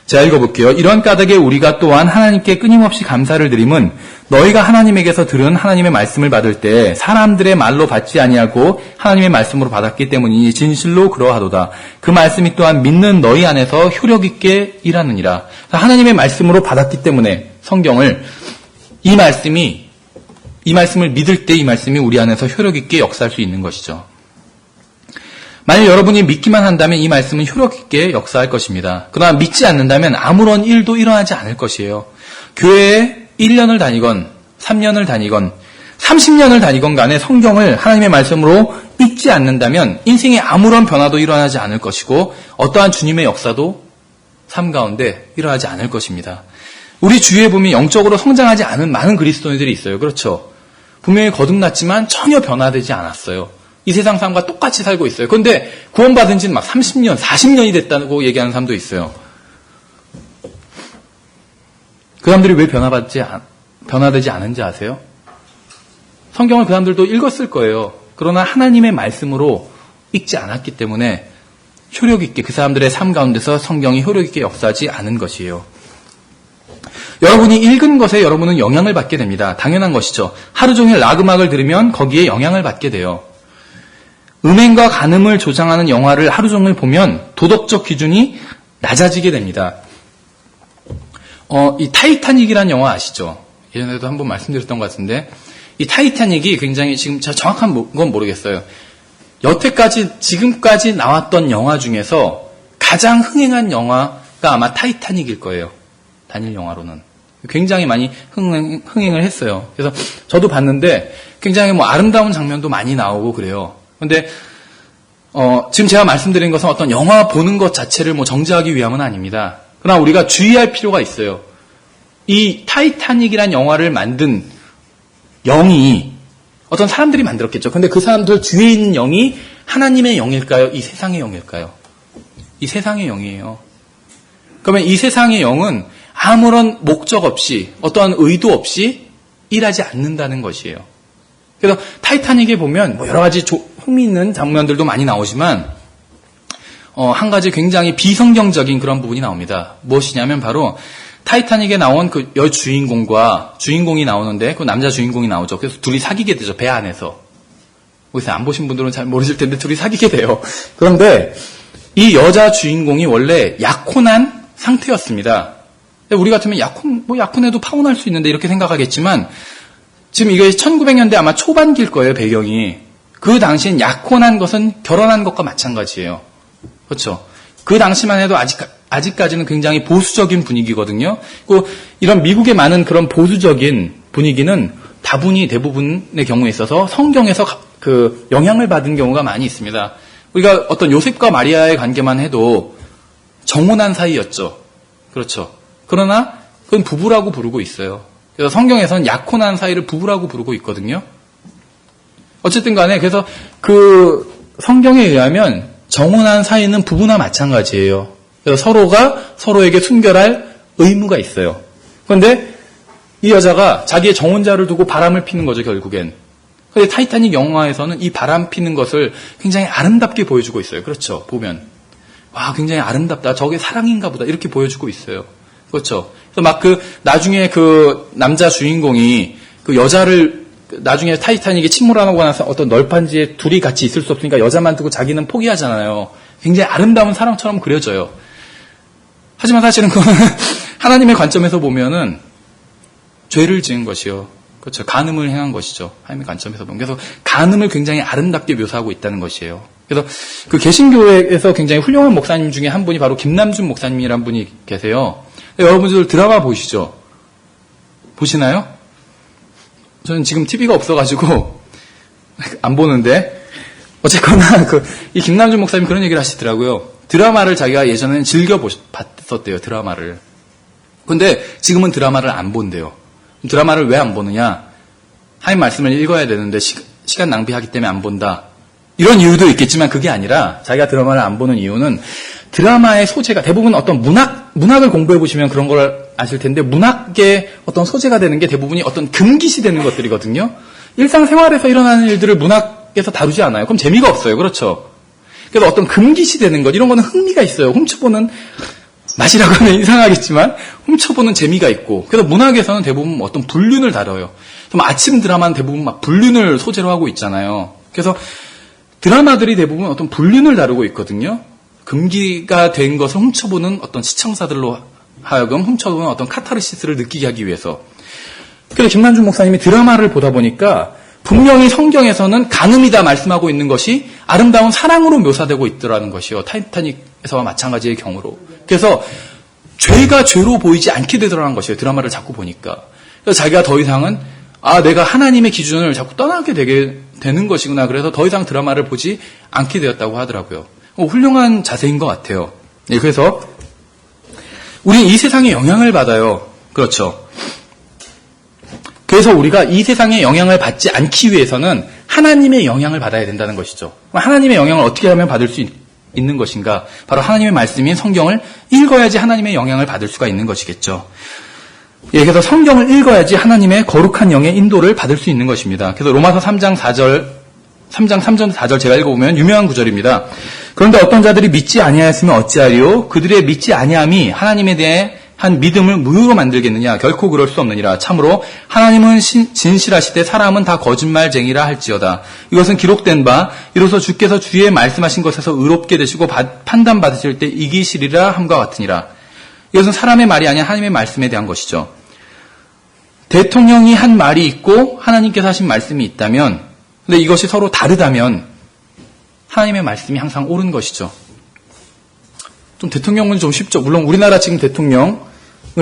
제가 읽어볼게요. 이런 까닭에 우리가 또한 하나님께 끊임없이 감사를 드림은 너희가 하나님에게서 들은 하나님의 말씀을 받을 때 사람들의 말로 받지 아니하고 하나님의 말씀으로 받았기 때문이니 진실로 그러하도다. 그 말씀이 또한 믿는 너희 안에서 효력 있게 일하느니라. 하나님의 말씀으로 받았기 때문에 성경을 이 말씀을 믿을 때 이 말씀이 우리 안에서 효력 있게 역사할 수 있는 것이죠. 만약 여러분이 믿기만 한다면 이 말씀은 효력 있게 역사할 것입니다. 그러나 믿지 않는다면 아무런 일도 일어나지 않을 것이에요. 교회에 1년을 다니건 3년을 다니건 30년을 다니건 간에 성경을 하나님의 말씀으로 읽지 않는다면 인생에 아무런 변화도 일어나지 않을 것이고 어떠한 주님의 역사도 삶 가운데 일어나지 않을 것입니다. 우리 주위에 보면 영적으로 성장하지 않은 많은 그리스도인들이 있어요. 그렇죠? 분명히 거듭났지만 전혀 변화되지 않았어요. 이 세상 사람과 똑같이 살고 있어요. 그런데 구원받은 지는 막 30년, 40년이 됐다고 얘기하는 사람도 있어요. 그 사람들이 왜 변화되지 않은지 아세요? 성경을 그 사람들도 읽었을 거예요. 그러나 하나님의 말씀으로 읽지 않았기 때문에 효력 있게 그 사람들의 삶 가운데서 성경이 효력 있게 역사하지 않은 것이에요. 여러분이 읽은 것에 여러분은 영향을 받게 됩니다. 당연한 것이죠. 하루 종일 락 음악을 들으면 거기에 영향을 받게 돼요. 음행과 간음을 조장하는 영화를 하루 종일 보면 도덕적 기준이 낮아지게 됩니다. 이 타이타닉이라는 영화 아시죠? 예전에도 한번 말씀드렸던 것 같은데 이 타이타닉이 굉장히 지금 제가 정확한 건 모르겠어요. 여태까지 지금까지 나왔던 영화 중에서 가장 흥행한 영화가 아마 타이타닉일 거예요. 단일 영화로는 굉장히 많이 흥행을 했어요. 그래서 저도 봤는데 굉장히 아름다운 장면도 많이 나오고 그래요. 근데 지금 제가 말씀드린 것은 어떤 영화 보는 것 자체를 정죄하기 위함은 아닙니다. 그러나 우리가 주의할 필요가 있어요. 이 타이타닉이란 영화를 만든 영이 어떤 사람들이 만들었겠죠. 근데 그 사람들 뒤에 있는 영이 하나님의 영일까요? 이 세상의 영일까요? 이 세상의 영이에요. 그러면 이 세상의 영은 아무런 목적 없이 어떠한 의도 없이 일하지 않는다는 것이에요. 그래서 타이타닉에 보면 여러 가지 흥미있는 장면들도 많이 나오지만 한 가지 굉장히 비성경적인 그런 부분이 나옵니다. 무엇이냐면 바로 타이타닉에 나온 그 여주인공과 주인공이 나오는데 그 남자 주인공이 나오죠. 그래서 둘이 사귀게 되죠. 배 안에서. 거기서 안 보신 분들은 잘 모르실 텐데 둘이 사귀게 돼요. 그런데 이 여자 주인공이 원래 약혼한 상태였습니다. 우리 같으면 약혼해도 파혼할 수 있는데 이렇게 생각하겠지만 지금 이게 1900년대 아마 초반기일 거예요, 배경이. 그 당시엔 약혼한 것은 결혼한 것과 마찬가지예요. 그렇죠? 그 당시만 해도 아직까지는 굉장히 보수적인 분위기거든요. 그 이런 미국의 많은 그런 보수적인 분위기는 대부분의 경우에 있어서 성경에서 그 영향을 받은 경우가 많이 있습니다. 우리가 어떤 요셉과 마리아의 관계만 해도 정혼한 사이였죠. 그렇죠? 그러나 그건 부부라고 부르고 있어요. 그래서 성경에서는 약혼한 사이를 부부라고 부르고 있거든요. 어쨌든 간에 그래서 그 성경에 의하면 정혼한 사이는 부부나 마찬가지예요. 그래서 서로가 서로에게 순결할 의무가 있어요. 그런데 이 여자가 자기의 정혼자를 두고 바람을 피는 거죠, 결국엔. 그런데 타이타닉 영화에서는 이 바람 피는 것을 굉장히 아름답게 보여주고 있어요. 그렇죠? 보면. 와, 굉장히 아름답다. 저게 사랑인가 보다. 이렇게 보여주고 있어요. 그렇죠? 그래서 나중에 그 남자 주인공이 그 여자를 나중에 타이타닉이 침몰하고 나서 어떤 널판지에 둘이 같이 있을 수 없으니까 여자만 두고 자기는 포기하잖아요. 굉장히 아름다운 사랑처럼 그려져요. 하지만 사실은 그거는 하나님의 관점에서 보면은 죄를 지은 것이요. 그렇죠. 간음을 행한 것이죠. 하나님의 관점에서 보면. 그래서 간음을 굉장히 아름답게 묘사하고 있다는 것이에요. 그래서 그 개신교회에서 굉장히 훌륭한 목사님 중에 한 분이 바로 김남준 목사님이란 분이 계세요. 여러분들 드라마 보시죠? 보시나요? 저는 지금 TV가 없어가지고 안 보는데 어쨌거나 이 김남준 목사님 그런 얘기를 하시더라고요. 드라마를 자기가 예전에는 즐겨 봤었대요. 드라마를. 근데 지금은 드라마를 안 본대요. 드라마를 왜 안 보느냐? 하나님 말씀을 읽어야 되는데 시간 낭비하기 때문에 안 본다. 이런 이유도 있겠지만 그게 아니라 자기가 드라마를 안 보는 이유는 드라마의 소재가 대부분 어떤 문학을 공부해 보시면 그런 걸 아실 텐데 문학의 어떤 소재가 되는 게 대부분이 어떤 금기시 되는 것들이거든요. 일상생활에서 일어나는 일들을 문학에서 다루지 않아요. 그럼 재미가 없어요. 그렇죠? 그래서 어떤 금기시 되는 것 이런 거는 흥미가 있어요. 훔쳐보는 맛이라고 하면 이상하겠지만 훔쳐보는 재미가 있고 그래서 문학에서는 대부분 어떤 불륜을 다뤄요. 그럼 아침 드라마는 대부분 막 불륜을 소재로 하고 있잖아요. 그래서 드라마들이 대부분 어떤 불륜을 다루고 있거든요. 금기가 된 것을 훔쳐보는 어떤 시청자들로 하여금 훔쳐보는 어떤 카타르시스를 느끼게 하기 위해서. 그래서 김남준 목사님이 드라마를 보다 보니까 분명히 성경에서는 간음이다 말씀하고 있는 것이 아름다운 사랑으로 묘사되고 있더라는 것이요. 타이타닉에서와 마찬가지의 경우로. 그래서 죄가 죄로 보이지 않게 되더라는 것이에요. 드라마를 자꾸 보니까. 그래서 자기가 더 이상은 내가 하나님의 기준을 자꾸 떠나게 되는 것이구나. 그래서 더 이상 드라마를 보지 않게 되었다고 하더라고요. 훌륭한 자세인 것 같아요. 네, 그래서 우리는 이 세상에 영향을 받아요. 그렇죠. 그래서 우리가 이 세상의 영향을 받지 않기 위해서는 하나님의 영향을 받아야 된다는 것이죠. 하나님의 영향을 어떻게 하면 받을 수 있는 것인가? 바로 하나님의 말씀인 성경을 읽어야지 하나님의 영향을 받을 수가 있는 것이겠죠. 예, 그래서 성경을 읽어야지 하나님의 거룩한 영의 인도를 받을 수 있는 것입니다. 그래서 로마서 3장 3절 4절 제가 읽어보면 유명한 구절입니다. 그런데 어떤 자들이 믿지 아니하였으면 어찌하리요? 그들의 믿지 아니함이 하나님에 대해 한 믿음을 무효로 만들겠느냐? 결코 그럴 수 없느니라. 참으로 하나님은 진실하시되 사람은 다 거짓말쟁이라 할지어다. 이것은 기록된 바 이로써 주께서 주의 말씀하신 것에서 의롭게 되시고 판단받으실 때 이기시리라 함과 같으니라. 이것은 사람의 말이 아니라 하나님의 말씀에 대한 것이죠. 대통령이 한 말이 있고 하나님께서 하신 말씀이 있다면 근데 이것이 서로 다르다면 하나님의 말씀이 항상 옳은 것이죠. 좀 대통령은 좀 쉽죠. 물론 우리나라 지금 대통령을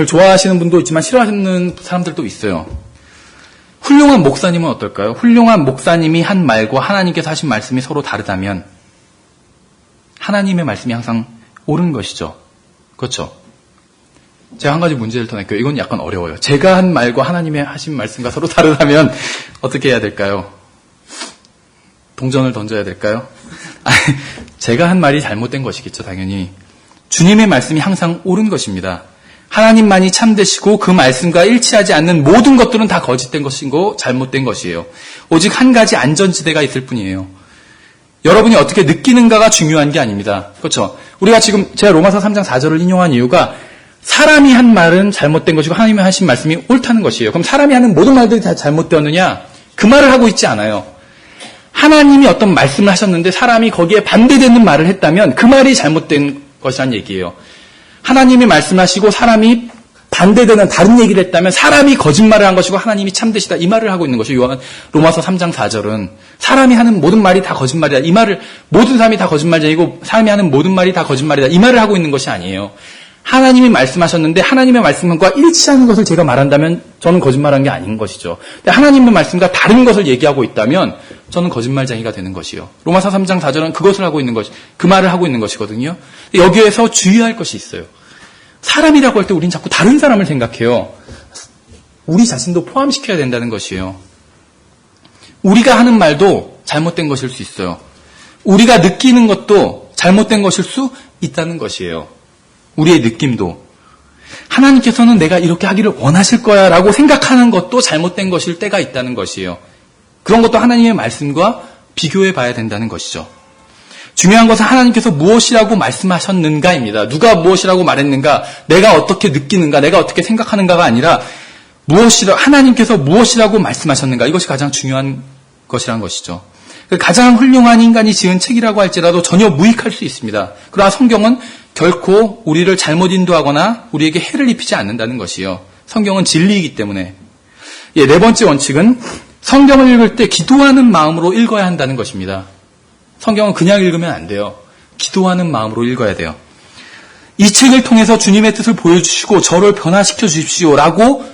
좋아하시는 분도 있지만 싫어하는 사람들도 있어요. 훌륭한 목사님은 어떨까요? 훌륭한 목사님이 한 말과 하나님께서 하신 말씀이 서로 다르다면 하나님의 말씀이 항상 옳은 것이죠. 그렇죠? 제가 한 가지 문제를 더 낼게요. 이건 약간 어려워요. 제가 한 말과 하나님의 하신 말씀과 서로 다르다면 어떻게 해야 될까요? 동전을 던져야 될까요? 제가 한 말이 잘못된 것이겠죠, 당연히. 주님의 말씀이 항상 옳은 것입니다. 하나님만이 참되시고 그 말씀과 일치하지 않는 모든 것들은 다 거짓된 것이고 잘못된 것이에요. 오직 한 가지 안전지대가 있을 뿐이에요. 여러분이 어떻게 느끼는가가 중요한 게 아닙니다. 그렇죠? 우리가 지금 제가 로마서 3장 4절을 인용한 이유가 사람이 한 말은 잘못된 것이고 하나님이 하신 말씀이 옳다는 것이에요. 그럼 사람이 하는 모든 말들이 다 잘못되었느냐? 그 말을 하고 있지 않아요. 하나님이 어떤 말씀을 하셨는데 사람이 거기에 반대되는 말을 했다면 그 말이 잘못된 것이란 얘기예요. 하나님이 말씀하시고 사람이 반대되는 다른 얘기를 했다면 사람이 거짓말을 한 것이고 하나님이 참되시다 이 말을 하고 있는 것이요. 로마서 3장 4절은 사람이 하는 모든 말이 다 거짓말이다. 이 말을 모든 사람이 다 거짓말쟁이고 사람이 하는 모든 말이 다 거짓말이다. 이 말을 하고 있는 것이 아니에요. 하나님이 말씀하셨는데 하나님의 말씀과 일치하는 것을 제가 말한다면 저는 거짓말한 게 아닌 것이죠. 근데 하나님의 말씀과 다른 것을 얘기하고 있다면 저는 거짓말쟁이가 되는 것이요. 로마서 3장 4절은 그것을 하고 있는 것, 그 말을 하고 있는 것이거든요. 여기에서 주의할 것이 있어요. 사람이라고 할 때 우린 자꾸 다른 사람을 생각해요. 우리 자신도 포함시켜야 된다는 것이에요. 우리가 하는 말도 잘못된 것일 수 있어요. 우리가 느끼는 것도 잘못된 것일 수 있다는 것이에요. 우리의 느낌도. 하나님께서는 내가 이렇게 하기를 원하실 거야 라고 생각하는 것도 잘못된 것일 때가 있다는 것이에요. 그런 것도 하나님의 말씀과 비교해 봐야 된다는 것이죠. 중요한 것은 하나님께서 무엇이라고 말씀하셨는가입니다. 누가 무엇이라고 말했는가, 내가 어떻게 느끼는가, 내가 어떻게 생각하는가가 아니라 하나님께서 무엇이라고 말씀하셨는가, 이것이 가장 중요한 것이라는 것이죠. 가장 훌륭한 인간이 지은 책이라고 할지라도 전혀 무익할 수 있습니다. 그러나 성경은 결코 우리를 잘못 인도하거나 우리에게 해를 입히지 않는다는 것이요. 성경은 진리이기 때문에. 네 번째 원칙은 성경을 읽을 때 기도하는 마음으로 읽어야 한다는 것입니다. 성경은 그냥 읽으면 안 돼요. 기도하는 마음으로 읽어야 돼요. 이 책을 통해서 주님의 뜻을 보여주시고 저를 변화시켜 주십시오라고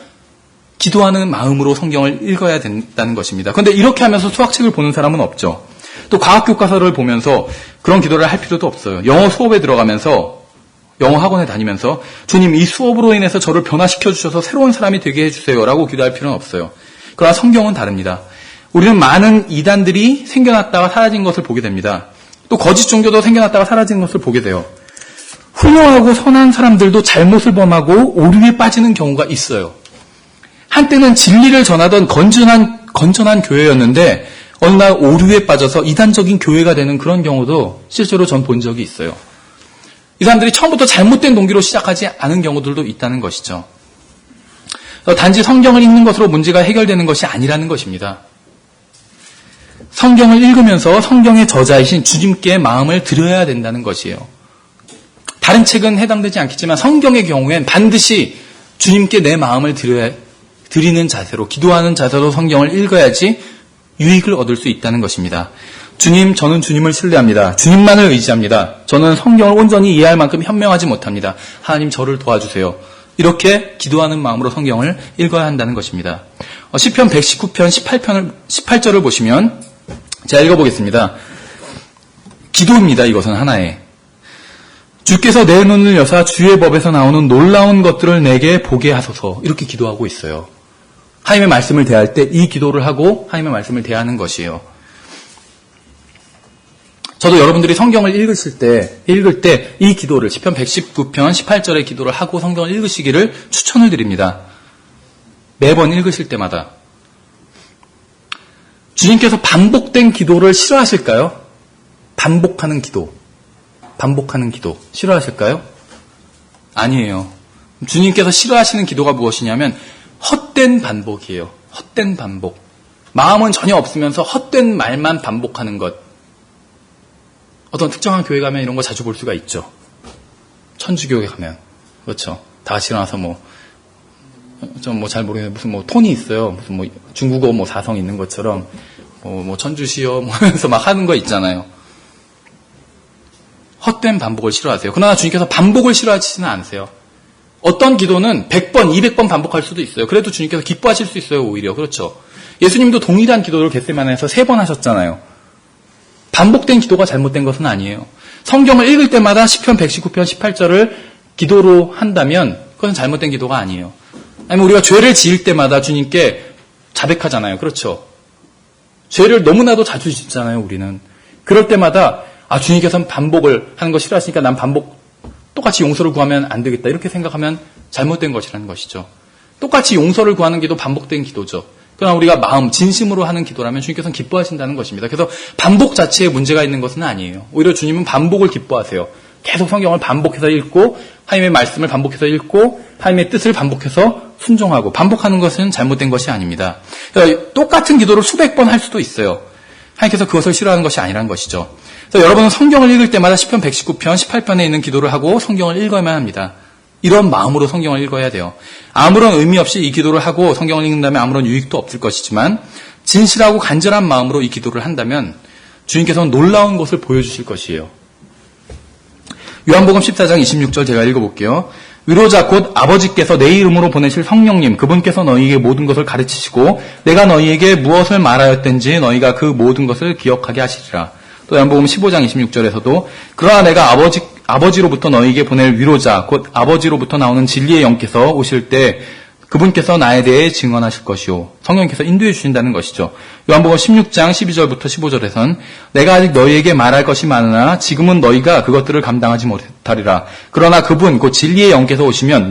기도하는 마음으로 성경을 읽어야 된다는 것입니다. 그런데 이렇게 하면서 수학책을 보는 사람은 없죠. 또 과학 교과서를 보면서 그런 기도를 할 필요도 없어요. 영어 수업에 들어가면서 영어 학원에 다니면서 주님 이 수업으로 인해서 저를 변화시켜 주셔서 새로운 사람이 되게 해주세요라고 기도할 필요는 없어요. 그러나 성경은 다릅니다. 우리는 많은 이단들이 생겨났다가 사라진 것을 보게 됩니다. 또 거짓 종교도 생겨났다가 사라진 것을 보게 돼요. 훌륭하고 선한 사람들도 잘못을 범하고 오류에 빠지는 경우가 있어요. 한때는 진리를 전하던 건전한 교회였는데 어느 날 오류에 빠져서 이단적인 교회가 되는 그런 경우도 실제로 전 본 적이 있어요. 이 사람들이 처음부터 잘못된 동기로 시작하지 않은 경우들도 있다는 것이죠. 단지 성경을 읽는 것으로 문제가 해결되는 것이 아니라는 것입니다. 성경을 읽으면서 성경의 저자이신 주님께 마음을 드려야 된다는 것이에요. 다른 책은 해당되지 않겠지만 성경의 경우엔 반드시 주님께 내 마음을 드리는 자세로, 기도하는 자세로 성경을 읽어야지 유익을 얻을 수 있다는 것입니다. 주님, 저는 주님을 신뢰합니다. 주님만을 의지합니다. 저는 성경을 온전히 이해할 만큼 현명하지 못합니다. 하나님 저를 도와주세요. 이렇게 기도하는 마음으로 성경을 읽어야 한다는 것입니다. 시편 119편 18절을 보시면 제가 읽어보겠습니다. 기도입니다. 이것은 하나의. 주께서 내 눈을 여사 주의 법에서 나오는 놀라운 것들을 내게 보게 하소서. 이렇게 기도하고 있어요. 하나님의 말씀을 대할 때 이 기도를 하고 하나님의 말씀을 대하는 것이에요. 저도 여러분들이 성경을 읽을 때 이 기도를 시편 119편 18절의 기도를 하고 성경을 읽으시기를 추천을 드립니다. 매번 읽으실 때마다. 주님께서 반복된 기도를 싫어하실까요? 반복하는 기도 싫어하실까요? 아니에요. 주님께서 싫어하시는 기도가 무엇이냐면 헛된 반복이에요. 헛된 반복. 마음은 전혀 없으면서 헛된 말만 반복하는 것. 어떤 특정한 교회 가면 이런 거 자주 볼 수가 있죠. 천주교회 가면. 그렇죠. 다 같이 일어나서 좀 잘 모르겠는데 무슨 톤이 있어요. 무슨 중국어 사성 있는 것처럼 천주시여 하면서 막 하는 거 있잖아요. 헛된 반복을 싫어하세요. 그러나 주님께서 반복을 싫어하시지는 않으세요. 어떤 기도는 100번, 200번 반복할 수도 있어요. 그래도 주님께서 기뻐하실 수 있어요, 오히려. 그렇죠. 예수님도 동일한 기도를 겟세마네에서 3번 하셨잖아요. 반복된 기도가 잘못된 것은 아니에요. 성경을 읽을 때마다 시편 119편 18절을 기도로 한다면 그건 잘못된 기도가 아니에요. 아니면 우리가 죄를 지을 때마다 주님께 자백하잖아요. 그렇죠. 죄를 너무나도 자주 짓잖아요, 우리는. 그럴 때마다 주님께서는 반복을 하는 거 싫어하시니까 난 똑같이 용서를 구하면 안 되겠다. 이렇게 생각하면 잘못된 것이라는 것이죠. 똑같이 용서를 구하는 기도 반복된 기도죠. 그러나 우리가 진심으로 하는 기도라면 주님께서는 기뻐하신다는 것입니다. 그래서 반복 자체에 문제가 있는 것은 아니에요. 오히려 주님은 반복을 기뻐하세요. 계속 성경을 반복해서 읽고 하나님의 말씀을 반복해서 읽고 하나님의 뜻을 반복해서 순종하고 반복하는 것은 잘못된 것이 아닙니다. 그러니까 똑같은 기도를 수백 번 할 수도 있어요. 하나님께서 그것을 싫어하는 것이 아니라는 것이죠. 그래서 여러분은 성경을 읽을 때마다 시편 119편, 18편에 있는 기도를 하고 성경을 읽어야만 합니다. 이런 마음으로 성경을 읽어야 돼요. 아무런 의미 없이 이 기도를 하고 성경을 읽는다면 아무런 유익도 없을 것이지만 진실하고 간절한 마음으로 이 기도를 한다면 주님께서는 놀라운 것을 보여주실 것이에요. 요한복음 14장 26절 제가 읽어볼게요. 위로자 곧 아버지께서 내 이름으로 보내실 성령님 그분께서 너희에게 모든 것을 가르치시고 내가 너희에게 무엇을 말하였든지 너희가 그 모든 것을 기억하게 하시리라. 또 요한복음 15장 26절에서도 그러나 내가 아버지로부터 너희에게 보낼 위로자 곧 아버지로부터 나오는 진리의 영께서 오실 때 그분께서 나에 대해 증언하실 것이요. 성령께서 인도해 주신다는 것이죠. 요한복음 16장 12절부터 15절에선 내가 아직 너희에게 말할 것이 많으나 지금은 너희가 그것들을 감당하지 못하리라. 그러나 그분 곧 진리의 영께서 오시면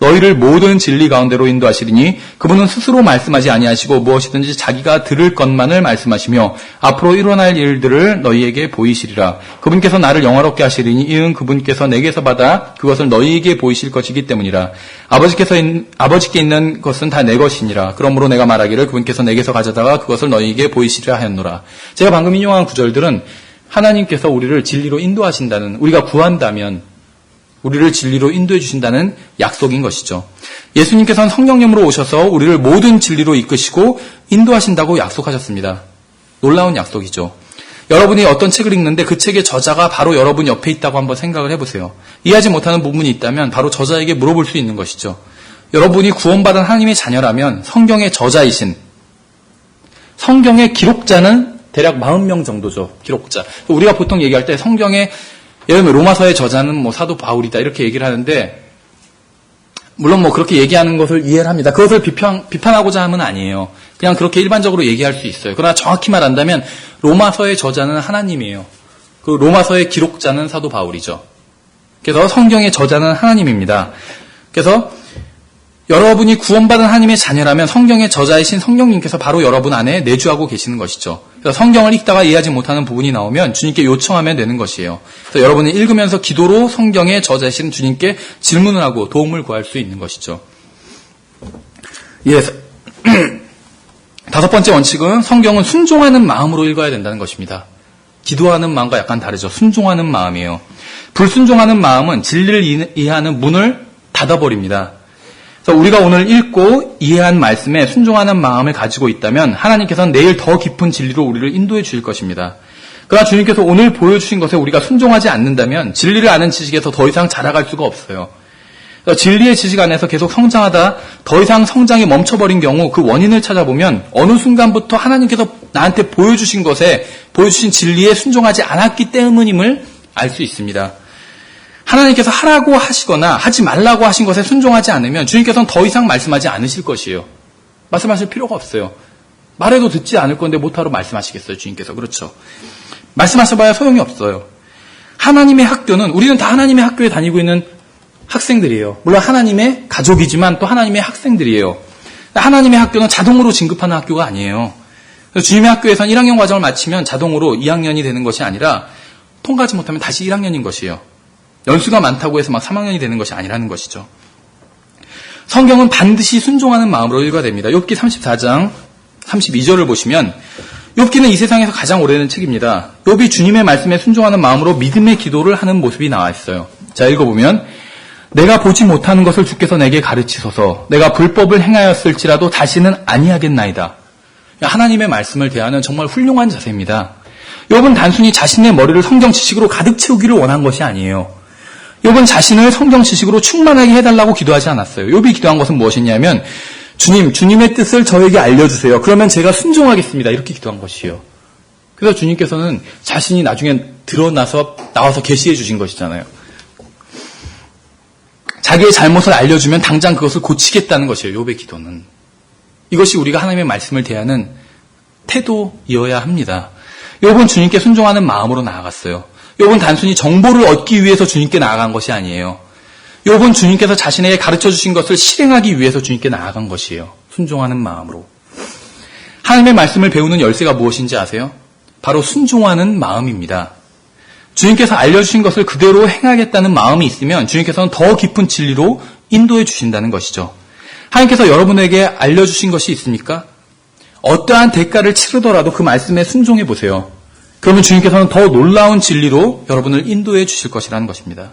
너희를 모든 진리 가운데로 인도하시리니 그분은 스스로 말씀하지 아니하시고 무엇이든지 자기가 들을 것만을 말씀하시며 앞으로 일어날 일들을 너희에게 보이시리라. 그분께서 나를 영화롭게 하시리니 이은 그분께서 내게서 받아 그것을 너희에게 보이실 것이기 때문이라. 아버지께 있는 것은 다 내 것이니라. 그러므로 내가 말하기를 그분께서 내게서 가져다가 그것을 너희에게 보이시리라 하였노라. 제가 방금 인용한 구절들은 하나님께서 우리를 진리로 인도하신다는, 우리가 구한다면 우리를 진리로 인도해 주신다는 약속인 것이죠. 예수님께서는 성령님으로 오셔서 우리를 모든 진리로 이끄시고 인도하신다고 약속하셨습니다. 놀라운 약속이죠. 여러분이 어떤 책을 읽는데 그 책의 저자가 바로 여러분 옆에 있다고 한번 생각을 해보세요. 이해하지 못하는 부분이 있다면 바로 저자에게 물어볼 수 있는 것이죠. 여러분이 구원받은 하나님의 자녀라면 성경의 저자이신, 성경의 기록자는 대략 40명 정도죠. 기록자. 우리가 보통 얘기할 때 성경에 예를 들면 로마서의 저자는 뭐 사도 바울이다 이렇게 얘기를 하는데 물론 뭐 그렇게 얘기하는 것을 이해를 합니다. 그것을 비판하고자 함은 아니에요. 그냥 그렇게 일반적으로 얘기할 수 있어요. 그러나 정확히 말한다면 로마서의 저자는 하나님이에요. 그 로마서의 기록자는 사도 바울이죠. 그래서 성경의 저자는 하나님입니다. 그래서 여러분이 구원받은 하나님의 자녀라면 성경의 저자이신 성령님께서 바로 여러분 안에 내주하고 계시는 것이죠. 그래서 성경을 읽다가 이해하지 못하는 부분이 나오면 주님께 요청하면 되는 것이에요. 그래서 여러분이 읽으면서 기도로 성경의 저자이신 주님께 질문을 하고 도움을 구할 수 있는 것이죠. 예. 다섯 번째 원칙은 성경은 순종하는 마음으로 읽어야 된다는 것입니다. 기도하는 마음과 약간 다르죠. 순종하는 마음이에요. 불순종하는 마음은 진리를 이해하는 문을 닫아버립니다. 그래서 우리가 오늘 읽고 이해한 말씀에 순종하는 마음을 가지고 있다면 하나님께서는 내일 더 깊은 진리로 우리를 인도해 주실 것입니다. 그러나 주님께서 오늘 보여주신 것에 우리가 순종하지 않는다면 진리를 아는 지식에서 더 이상 자라갈 수가 없어요. 진리의 지식 안에서 계속 성장하다 더 이상 성장이 멈춰버린 경우 그 원인을 찾아보면 어느 순간부터 하나님께서 나한테 보여주신 진리에 순종하지 않았기 때문임을 알 수 있습니다. 하나님께서 하라고 하시거나 하지 말라고 하신 것에 순종하지 않으면 주님께서는 더 이상 말씀하지 않으실 것이에요. 말씀하실 필요가 없어요. 말해도 듣지 않을 건데 못하러 말씀하시겠어요, 주님께서. 그렇죠. 말씀하셔봐야 소용이 없어요. 하나님의 학교는 우리는 다 하나님의 학교에 다니고 있는 학생들이에요. 물론 하나님의 가족이지만 또 하나님의 학생들이에요. 하나님의 학교는 자동으로 진급하는 학교가 아니에요. 그래서 주님의 학교에서는 1학년 과정을 마치면 자동으로 2학년이 되는 것이 아니라 통과하지 못하면 다시 1학년인 것이에요. 연수가 많다고 해서 막 3학년이 되는 것이 아니라는 것이죠. 성경은 반드시 순종하는 마음으로 읽어야 됩니다. 욥기 34장 32절을 보시면 욥기는 이 세상에서 가장 오래된 책입니다. 욥이 주님의 말씀에 순종하는 마음으로 믿음의 기도를 하는 모습이 나와 있어요. 자, 읽어보면 내가 보지 못하는 것을 주께서 내게 가르치소서. 내가 불법을 행하였을지라도 다시는 아니하겠나이다. 하나님의 말씀을 대하는 정말 훌륭한 자세입니다. 욥은 단순히 자신의 머리를 성경 지식으로 가득 채우기를 원한 것이 아니에요. 욥은 자신을 성경 지식으로 충만하게 해달라고 기도하지 않았어요. 욥이 기도한 것은 무엇이냐면 주님의 뜻을 저에게 알려주세요. 그러면 제가 순종하겠습니다. 이렇게 기도한 것이에요. 그래서 주님께서는 자신이 나중에 나와서 계시해 주신 것이잖아요. 자기의 잘못을 알려주면 당장 그것을 고치겠다는 것이에요. 욥의 기도는. 이것이 우리가 하나님의 말씀을 대하는 태도이어야 합니다. 욥은 주님께 순종하는 마음으로 나아갔어요. 욥은 단순히 정보를 얻기 위해서 주님께 나아간 것이 아니에요. 욥은 주님께서 자신에게 가르쳐 주신 것을 실행하기 위해서 주님께 나아간 것이에요. 순종하는 마음으로. 하나님의 말씀을 배우는 열쇠가 무엇인지 아세요? 바로 순종하는 마음입니다. 주님께서 알려주신 것을 그대로 행하겠다는 마음이 있으면 주님께서는 더 깊은 진리로 인도해 주신다는 것이죠. 하나님께서 여러분에게 알려주신 것이 있습니까? 어떠한 대가를 치르더라도 그 말씀에 순종해 보세요. 그러면 주님께서는 더 놀라운 진리로 여러분을 인도해 주실 것이라는 것입니다.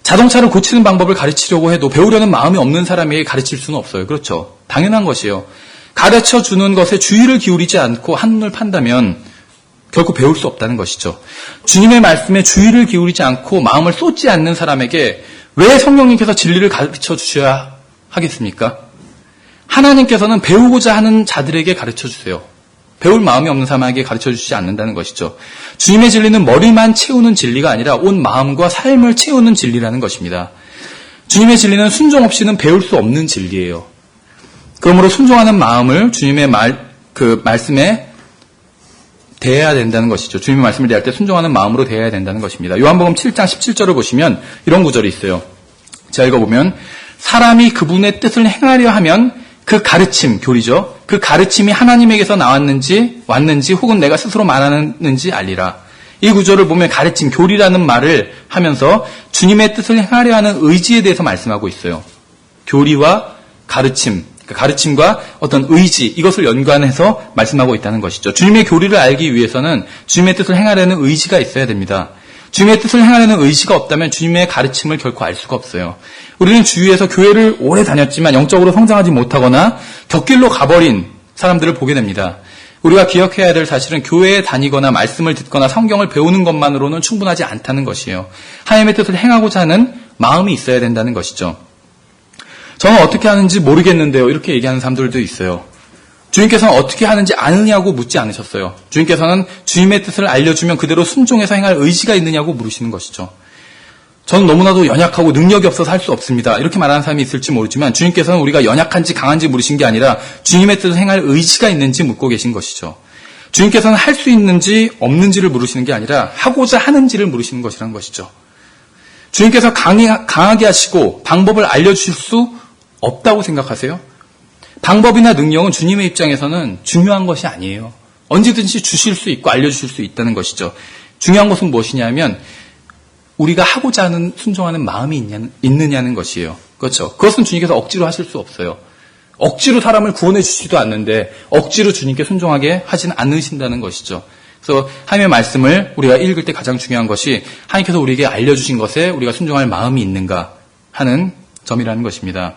자동차를 고치는 방법을 가르치려고 해도 배우려는 마음이 없는 사람에게 가르칠 수는 없어요. 그렇죠? 당연한 것이에요. 가르쳐 주는 것에 주의를 기울이지 않고 한눈을 판다면 결코 배울 수 없다는 것이죠. 주님의 말씀에 주의를 기울이지 않고 마음을 쏟지 않는 사람에게 왜 성령님께서 진리를 가르쳐 주셔야 하겠습니까? 하나님께서는 배우고자 하는 자들에게 가르쳐 주세요. 배울 마음이 없는 사람에게 가르쳐 주시지 않는다는 것이죠. 주님의 진리는 머리만 채우는 진리가 아니라 온 마음과 삶을 채우는 진리라는 것입니다. 주님의 진리는 순종 없이는 배울 수 없는 진리예요. 그러므로 순종하는 마음을 주님의 말씀에 대해야 된다는 것이죠. 주님의 말씀을 대할 때 순종하는 마음으로 대해야 된다는 것입니다. 요한복음 7장 17절을 보시면 이런 구절이 있어요. 제가 읽어보면 사람이 그분의 뜻을 행하려 하면 그 가르침, 교리죠. 그 가르침이 하나님에게서 왔는지 혹은 내가 스스로 말하는지 알리라. 이 구절을 보면 가르침, 교리라는 말을 하면서 주님의 뜻을 행하려 하는 의지에 대해서 말씀하고 있어요. 교리와 가르침, 가르침과 어떤 의지, 이것을 연관해서 말씀하고 있다는 것이죠. 주님의 교리를 알기 위해서는 주님의 뜻을 행하려는 의지가 있어야 됩니다. 주님의 뜻을 행하려는 의지가 없다면 주님의 가르침을 결코 알 수가 없어요. 우리는 주위에서 교회를 오래 다녔지만 영적으로 성장하지 못하거나 곁길로 가버린 사람들을 보게 됩니다. 우리가 기억해야 될 사실은 교회에 다니거나 말씀을 듣거나 성경을 배우는 것만으로는 충분하지 않다는 것이에요. 하나님의 뜻을 행하고자 하는 마음이 있어야 된다는 것이죠. 저는 어떻게 하는지 모르겠는데요. 이렇게 얘기하는 사람들도 있어요. 주님께서는 어떻게 하는지 아느냐고 묻지 않으셨어요. 주님께서는 주님의 뜻을 알려주면 그대로 순종해서 행할 의지가 있느냐고 물으시는 것이죠. 저는 너무나도 연약하고 능력이 없어서 할 수 없습니다. 이렇게 말하는 사람이 있을지 모르지만 주님께서는 우리가 연약한지 강한지 물으신 게 아니라 주님의 뜻을 행할 의지가 있는지 묻고 계신 것이죠. 주님께서는 할 수 있는지 없는지를 물으시는 게 아니라 하고자 하는지를 물으시는 것이라는 것이죠. 주님께서 강하게 하시고 방법을 알려주실 수 없다고 생각하세요? 방법이나 능력은 주님의 입장에서는 중요한 것이 아니에요. 언제든지 주실 수 있고 알려주실 수 있다는 것이죠. 중요한 것은 무엇이냐면 우리가 하고자 하는 순종하는 마음이 있느냐는 것이에요. 그렇죠. 그것은 주님께서 억지로 하실 수 없어요. 억지로 사람을 구원해 주시지도 않는데 억지로 주님께 순종하게 하진 않으신다는 것이죠. 그래서 하나님의 말씀을 우리가 읽을 때 가장 중요한 것이 하나님께서 우리에게 알려주신 것에 우리가 순종할 마음이 있는가 하는 점이라는 것입니다.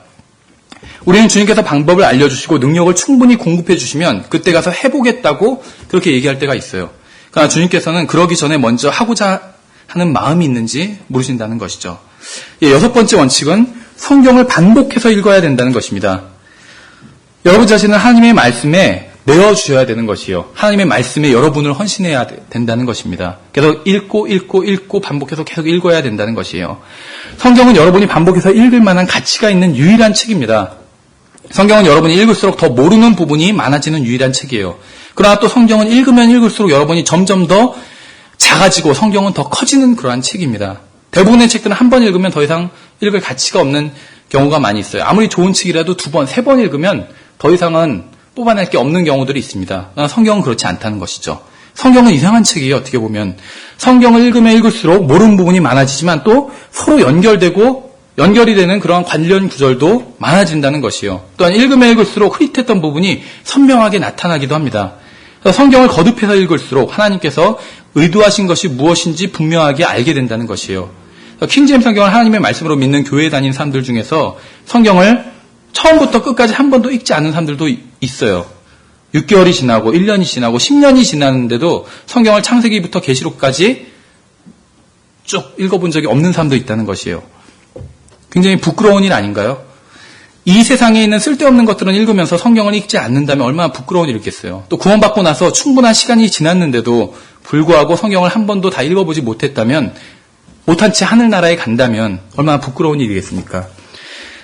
우리는 주님께서 방법을 알려주시고 능력을 충분히 공급해 주시면 그때 가서 해보겠다고 그렇게 얘기할 때가 있어요. 그러나 주님께서는 그러기 전에 먼저 하고자 하는 마음이 있는지 물으신다는 것이죠. 여섯 번째 원칙은 성경을 반복해서 읽어야 된다는 것입니다. 여러분 자신은 하나님의 말씀에 내어주셔야 되는 것이요. 하나님의 말씀에 여러분을 헌신해야 된다는 것입니다. 계속 읽고 반복해서 계속 읽어야 된다는 것이에요. 성경은 여러분이 반복해서 읽을 만한 가치가 있는 유일한 책입니다. 성경은 여러분이 읽을수록 더 모르는 부분이 많아지는 유일한 책이에요. 그러나 또 성경은 읽으면 읽을수록 여러분이 점점 더 작아지고 성경은 더 커지는 그러한 책입니다. 대부분의 책들은 한 번 읽으면 더 이상 읽을 가치가 없는 경우가 많이 있어요. 아무리 좋은 책이라도 두 번, 세 번 읽으면 더 이상은 뽑아낼 게 없는 경우들이 있습니다. 그러나 성경은 그렇지 않다는 것이죠. 성경은 이상한 책이에요. 어떻게 보면 성경을 읽으면 읽을수록 모르는 부분이 많아지지만 또 서로 연결이 되는 그러한 관련 구절도 많아진다는 것이요. 또한 읽으면 읽을수록 흐릿했던 부분이 선명하게 나타나기도 합니다. 그래서 성경을 거듭해서 읽을수록 하나님께서 의도하신 것이 무엇인지 분명하게 알게 된다는 것이에요. 킹제임스 성경을 하나님의 말씀으로 믿는 교회에 다니는 사람들 중에서 성경을 처음부터 끝까지 한 번도 읽지 않은 사람들도 있어요. 6개월이 지나고 1년이 지나고 10년이 지났는데도 성경을 창세기부터 계시록까지 쭉 읽어본 적이 없는 사람도 있다는 것이에요. 굉장히 부끄러운 일 아닌가요? 이 세상에 있는 쓸데없는 것들은 읽으면서 성경을 읽지 않는다면 얼마나 부끄러운 일이겠어요. 또 구원받고 나서 충분한 시간이 지났는데도 불구하고 성경을 한 번도 다 읽어보지 못했다면, 못한 채 하늘나라에 간다면 얼마나 부끄러운 일이겠습니까?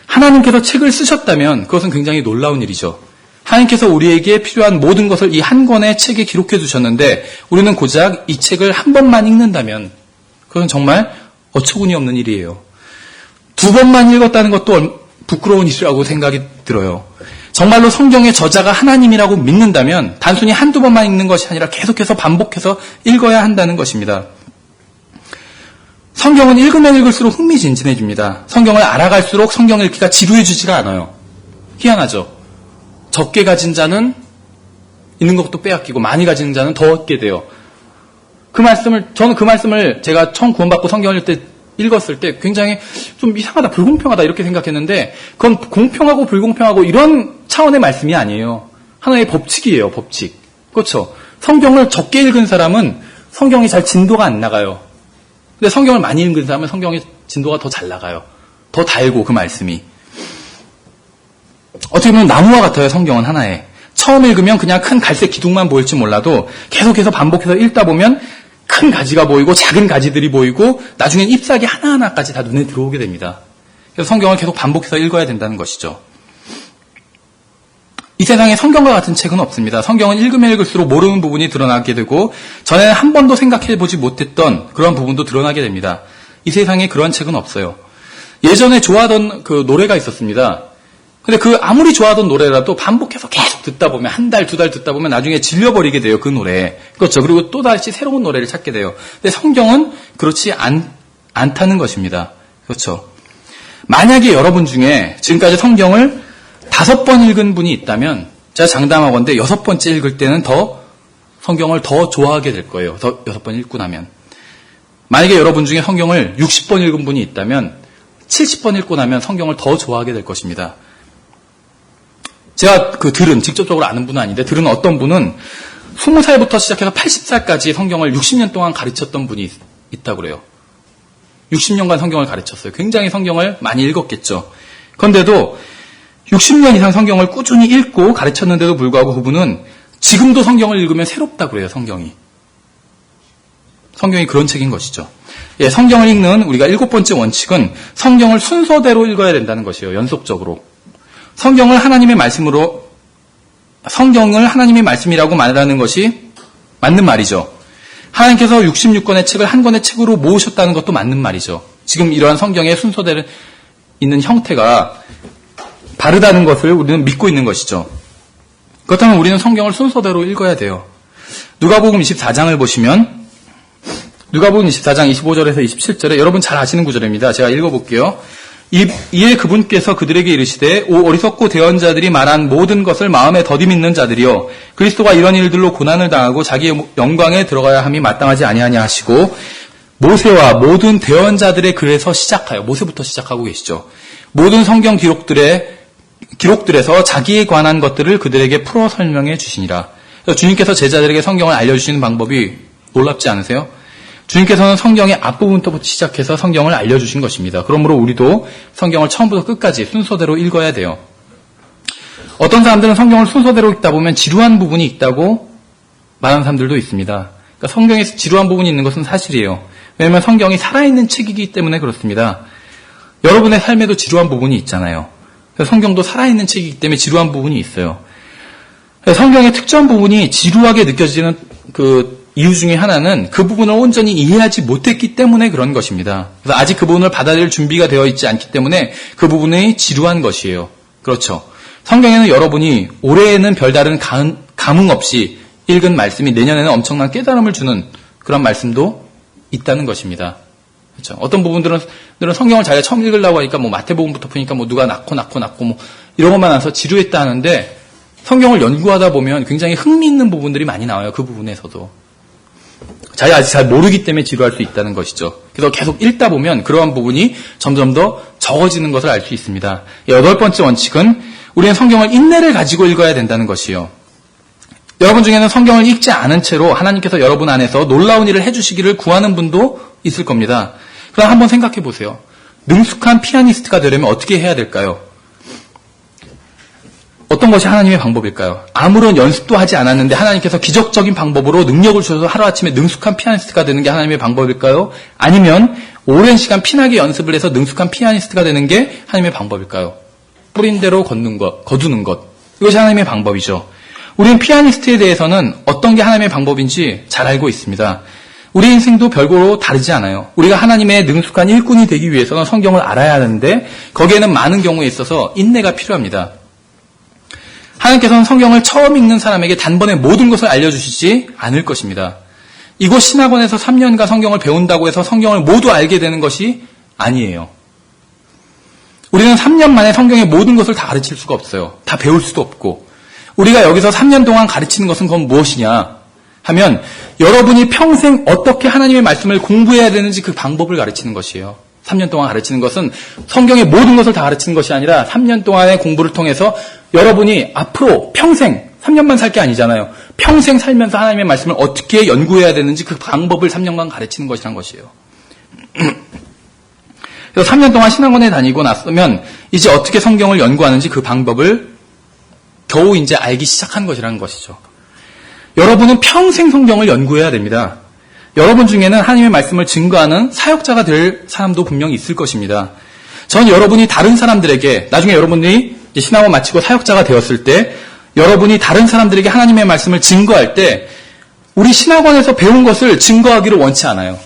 하나님께서 책을 쓰셨다면 그것은 굉장히 놀라운 일이죠. 하나님께서 우리에게 필요한 모든 것을 이 한 권의 책에 기록해 두셨는데 우리는 고작 이 책을 한 번만 읽는다면 그건 정말 어처구니 없는 일이에요. 두 번만 읽었다는 것도 부끄러운 일이라고 생각이 들어요. 정말로 성경의 저자가 하나님이라고 믿는다면 단순히 한두 번만 읽는 것이 아니라 계속해서 반복해서 읽어야 한다는 것입니다. 성경은 읽으면 읽을수록 흥미진진해집니다. 성경을 알아갈수록 성경 읽기가 지루해지지가 않아요. 희한하죠. 적게 가진 자는 있는 것도 빼앗기고 많이 가진 자는 더 얻게 돼요. 저는 그 말씀을 제가 처음 구원받고 성경을 읽었을 때 굉장히 좀 이상하다, 불공평하다 이렇게 생각했는데 그건 공평하고 불공평하고 이런 차원의 말씀이 아니에요. 하나의 법칙이에요, 법칙. 그렇죠. 성경을 적게 읽은 사람은 성경이 잘 진도가 안 나가요. 근데 성경을 많이 읽은 사람은 성경의 진도가 더 잘 나가요. 더 달고 그 말씀이. 어떻게 보면 나무와 같아요. 성경은 하나에. 처음 읽으면 그냥 큰 갈색 기둥만 보일지 몰라도 계속해서 반복해서 읽다 보면 큰 가지가 보이고 작은 가지들이 보이고 나중엔 잎사귀 하나하나까지 다 눈에 들어오게 됩니다. 그래서 성경을 계속 반복해서 읽어야 된다는 것이죠. 이 세상에 성경과 같은 책은 없습니다. 성경은 읽으면 읽을수록 모르는 부분이 드러나게 되고 전에는 한 번도 생각해보지 못했던 그런 부분도 드러나게 됩니다. 이 세상에 그런 책은 없어요. 예전에 좋아하던 그 노래가 있었습니다. 근데 그 아무리 좋아하던 노래라도 반복해서 계속 듣다 보면 한 달, 두 달 듣다 보면 나중에 질려버리게 돼요. 그 노래. 그렇죠. 그리고 또다시 새로운 노래를 찾게 돼요. 근데 성경은 그렇지 않다는 것입니다. 그렇죠. 만약에 여러분 중에 지금까지 성경을 5번 읽은 분이 있다면 제가 장담하건대 6번째 읽을 때는 성경을 더 좋아하게 될 거예요. 6번 읽고 나면. 만약에 여러분 중에 성경을 60번 읽은 분이 있다면 70번 읽고 나면 성경을 더 좋아하게 될 것입니다. 제가 직접적으로 아는 분은 아닌데 들은 어떤 분은 20살부터 시작해서 80살까지 성경을 60년 동안 가르쳤던 분이 있다고 그래요. 60년간 성경을 가르쳤어요. 굉장히 성경을 많이 읽었겠죠. 그런데도 60년 이상 성경을 꾸준히 읽고 가르쳤는데도 불구하고 그분은 지금도 성경을 읽으면 새롭다 그래요, 성경이. 성경이 그런 책인 것이죠. 예, 성경을 읽는 우리가 7번째 원칙은 성경을 순서대로 읽어야 된다는 것이에요, 연속적으로. 성경을 하나님의 말씀이라고 말하는 것이 맞는 말이죠. 하나님께서 66권의 책을 한 권의 책으로 모으셨다는 것도 맞는 말이죠. 지금 이러한 성경의 순서대로 있는 형태가 바르다는 것을 우리는 믿고 있는 것이죠. 그렇다면 우리는 성경을 순서대로 읽어야 돼요. 누가복음 24장을 보시면 누가복음 24장 25절에서 27절에 여러분 잘 아시는 구절입니다. 제가 읽어볼게요. 이에 그분께서 그들에게 이르시되 오 어리석고 대언 자들이 말한 모든 것을 마음에 더디 믿는 자들이여 그리스도가 이런 일들로 고난을 당하고 자기의 영광에 들어가야 함이 마땅하지 아니하냐 하시고 모세와 모든 대언자들의 글에서 시작하여 모세부터 시작하고 계시죠. 모든 성경 기록들에서 자기에 관한 것들을 그들에게 풀어 설명해 주시니라. 주님께서 제자들에게 성경을 알려주시는 방법이 놀랍지 않으세요? 주님께서는 성경의 앞부분부터 시작해서 성경을 알려주신 것입니다. 그러므로 우리도 성경을 처음부터 끝까지 순서대로 읽어야 돼요. 어떤 사람들은 성경을 순서대로 읽다 보면 지루한 부분이 있다고 말하는 사람들도 있습니다. 그러니까 성경에서 지루한 부분이 있는 것은 사실이에요. 왜냐하면 성경이 살아있는 책이기 때문에 그렇습니다. 여러분의 삶에도 지루한 부분이 있잖아요. 성경도 살아있는 책이기 때문에 지루한 부분이 있어요. 성경의 특정 부분이 지루하게 느껴지는 이유 중에 하나는 그 부분을 온전히 이해하지 못했기 때문에 그런 것입니다. 그래서 아직 그 부분을 받아들일 준비가 되어 있지 않기 때문에 그 부분이 지루한 것이에요. 그렇죠. 성경에는 여러분이 올해에는 별다른 감흥 없이 읽은 말씀이 내년에는 엄청난 깨달음을 주는 그런 말씀도 있다는 것입니다. 그렇죠. 어떤 부분들은 성경을 자기가 처음 읽으려고 하니까 마태복음부터 보니까 누가 낳고 이런 것만 나서 지루했다 하는데 성경을 연구하다 보면 굉장히 흥미있는 부분들이 많이 나와요. 그 부분에서도. 자기가 아직 잘 모르기 때문에 지루할 수 있다는 것이죠. 그래서 계속 읽다 보면 그러한 부분이 점점 더 적어지는 것을 알 수 있습니다. 8번째 원칙은 우리는 성경을 인내를 가지고 읽어야 된다는 것이요. 여러분 중에는 성경을 읽지 않은 채로 하나님께서 여러분 안에서 놀라운 일을 해주시기를 구하는 분도 있을 겁니다. 그럼 한번 생각해 보세요. 능숙한 피아니스트가 되려면 어떻게 해야 될까요? 어떤 것이 하나님의 방법일까요? 아무런 연습도 하지 않았는데 하나님께서 기적적인 방법으로 능력을 주셔서 하루아침에 능숙한 피아니스트가 되는 게 하나님의 방법일까요? 아니면 오랜 시간 피나게 연습을 해서 능숙한 피아니스트가 되는 게 하나님의 방법일까요? 뿌린 대로 거두는 것. 이것이 하나님의 방법이죠. 우리는 피아니스트에 대해서는 어떤 게 하나님의 방법인지 잘 알고 있습니다. 우리 인생도 별거로 다르지 않아요. 우리가 하나님의 능숙한 일꾼이 되기 위해서는 성경을 알아야 하는데 거기에는 많은 경우에 있어서 인내가 필요합니다. 하나님께서는 성경을 처음 읽는 사람에게 단번에 모든 것을 알려주시지 않을 것입니다. 이곳 신학원에서 3년간 성경을 배운다고 해서 성경을 모두 알게 되는 것이 아니에요. 우리는 3년 만에 성경의 모든 것을 다 가르칠 수가 없어요. 다 배울 수도 없고. 우리가 여기서 3년 동안 가르치는 것은 그건 무엇이냐 하면 여러분이 평생 어떻게 하나님의 말씀을 공부해야 되는지 그 방법을 가르치는 것이에요. 3년 동안 가르치는 것은 성경의 모든 것을 다 가르치는 것이 아니라 3년 동안의 공부를 통해서 여러분이 앞으로 평생 3년만 살 게 아니잖아요. 평생 살면서 하나님의 말씀을 어떻게 연구해야 되는지 그 방법을 3년간 가르치는 것이란 것이에요. 그래서 3년 동안 신학원에 다니고 났으면 이제 어떻게 성경을 연구하는지 그 방법을 겨우 이제 알기 시작한 것이라는 것이죠. 여러분은 평생 성경을 연구해야 됩니다. 여러분 중에는 하나님의 말씀을 증거하는 사역자가 될 사람도 분명히 있을 것입니다. 전 여러분이 다른 사람들에게 나중에 여러분들이 신학원 마치고 사역자가 되었을 때 여러분이 다른 사람들에게 하나님의 말씀을 증거할 때 우리 신학원에서 배운 것을 증거하기를 원치 않아요.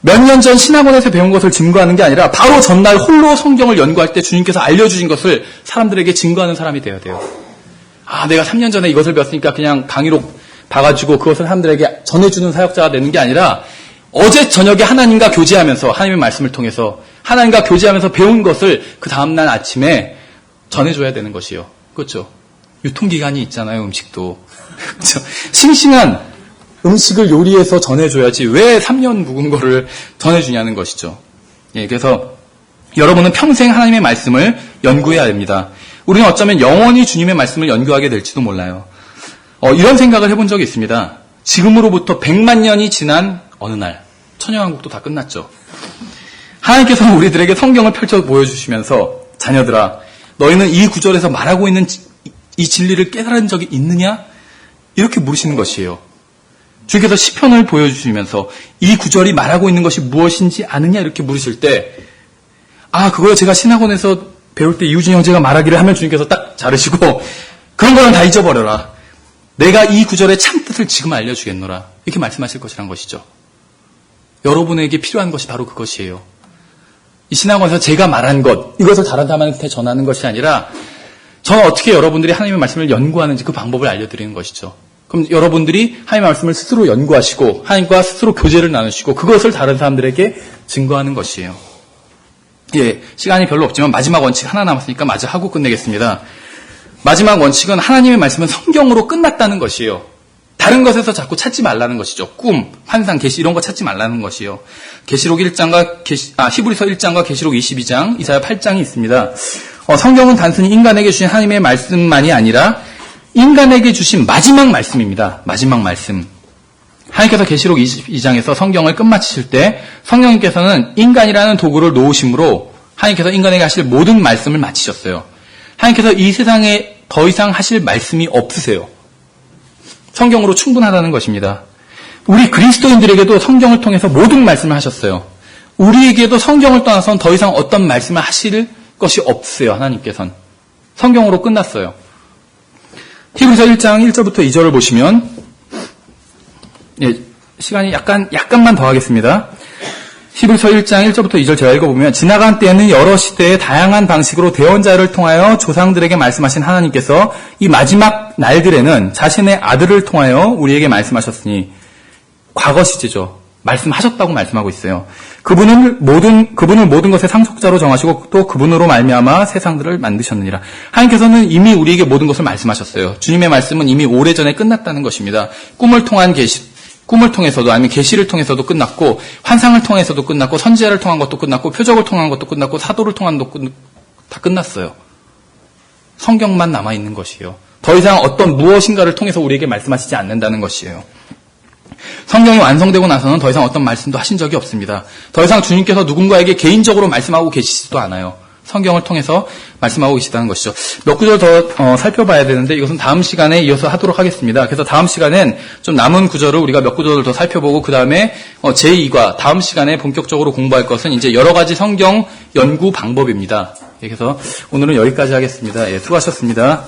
몇 년 전 신학원에서 배운 것을 증거하는 게 아니라 바로 전날 홀로 성경을 연구할 때 주님께서 알려주신 것을 사람들에게 증거하는 사람이 되어야 돼요. 내가 3년 전에 이것을 배웠으니까 그냥 강의로 봐가지고 그것을 사람들에게 전해주는 사역자가 되는 게 아니라 어제 저녁에 하나님과 교제하면서 하나님의 말씀을 통해서 하나님과 교제하면서 배운 것을 그 다음날 아침에 전해줘야 되는 것이요. 그렇죠? 유통기간이 있잖아요, 음식도. 그렇죠? 싱싱한 음식을 요리해서 전해줘야지 왜 3년 묵은 거를 전해주냐는 것이죠. 예, 그래서 여러분은 평생 하나님의 말씀을 연구해야 됩니다. 우리는 어쩌면 영원히 주님의 말씀을 연구하게 될지도 몰라요. 이런 생각을 해본 적이 있습니다. 지금으로부터 100만 년이 지난 어느 날, 천년왕국도 다 끝났죠. 하나님께서는 우리들에게 성경을 펼쳐 보여주시면서 자녀들아, 너희는 이 구절에서 말하고 있는 이 진리를 깨달은 적이 있느냐? 이렇게 물으시는 것이에요. 주께서 시편을 보여주시면서 이 구절이 말하고 있는 것이 무엇인지 아느냐? 이렇게 물으실 때, 그거요. 제가 신학원에서 배울 때 이우진 형제가 말하기를 하면 주님께서 딱 자르시고, 그런 거는 다 잊어버려라. 내가 이 구절의 참뜻을 지금 알려주겠노라. 이렇게 말씀하실 것이란 것이죠. 여러분에게 필요한 것이 바로 그것이에요. 이 신학원에서 제가 말한 것, 이것을 다른 사람한테 전하는 것이 아니라 저는 어떻게 여러분들이 하나님의 말씀을 연구하는지 그 방법을 알려드리는 것이죠. 그럼 여러분들이 하나님의 말씀을 스스로 연구하시고 하나님과 스스로 교제를 나누시고 그것을 다른 사람들에게 증거하는 것이에요. 예, 시간이 별로 없지만 마지막 원칙 하나 남았으니까 마저 하고 끝내겠습니다. 마지막 원칙은 하나님의 말씀은 성경으로 끝났다는 것이에요. 다른 것에서 자꾸 찾지 말라는 것이죠. 꿈, 환상, 계시 이런 거 찾지 말라는 것이요. 계시록 1장과 히브리서 1장과 계시록 22장, 이사야 8장이 있습니다. 성경은 단순히 인간에게 주신 하나님의 말씀만이 아니라 인간에게 주신 마지막 말씀입니다. 마지막 말씀. 하나님께서 계시록 22장에서 성경을 끝마치실 때 성령님께서는 인간이라는 도구를 놓으심으로 하나님께서 인간에게 하실 모든 말씀을 마치셨어요. 하나님께서 이 세상에 더 이상 하실 말씀이 없으세요. 성경으로 충분하다는 것입니다. 우리 그리스도인들에게도 성경을 통해서 모든 말씀을 하셨어요. 우리에게도 성경을 떠나서는 더 이상 어떤 말씀을 하실 것이 없어요. 하나님께서는. 성경으로 끝났어요. 히브리서 1장 1절부터 2절을 보시면 시간이 약간만 더 하겠습니다. 히브리서 1장 1절부터 2절 제가 읽어보면 지나간 때에는 여러 시대의 다양한 방식으로 대언자를 통하여 조상들에게 말씀하신 하나님께서 이 마지막 날들에는 자신의 아들을 통하여 우리에게 말씀하셨으니 과거 시제죠. 말씀하셨다고 말씀하고 있어요. 그분을 모든 것의 상속자로 정하시고 또 그분으로 말미암아 세상들을 만드셨느니라. 하나님께서는 이미 우리에게 모든 것을 말씀하셨어요. 주님의 말씀은 이미 오래전에 끝났다는 것입니다. 꿈을 통해서도 아니면 계시를 통해서도 끝났고 환상을 통해서도 끝났고 선지자를 통한 것도 끝났고 표적을 통한 것도 끝났고 사도를 통한 것도 다 끝났어요. 성경만 남아있는 것이에요. 더 이상 어떤 무엇인가를 통해서 우리에게 말씀하시지 않는다는 것이에요. 성경이 완성되고 나서는 더 이상 어떤 말씀도 하신 적이 없습니다. 더 이상 주님께서 누군가에게 개인적으로 말씀하고 계시지도 않아요. 성경을 통해서 말씀하고 계시다는 것이죠. 몇 구절 더 살펴봐야 되는데 이것은 다음 시간에 이어서 하도록 하겠습니다. 그래서 다음 시간엔 좀 남은 구절을 우리가 몇 구절을 더 살펴보고 그 다음에 제2과 다음 시간에 본격적으로 공부할 것은 이제 여러 가지 성경 연구 방법입니다. 그래서 오늘은 여기까지 하겠습니다. 수고하셨습니다.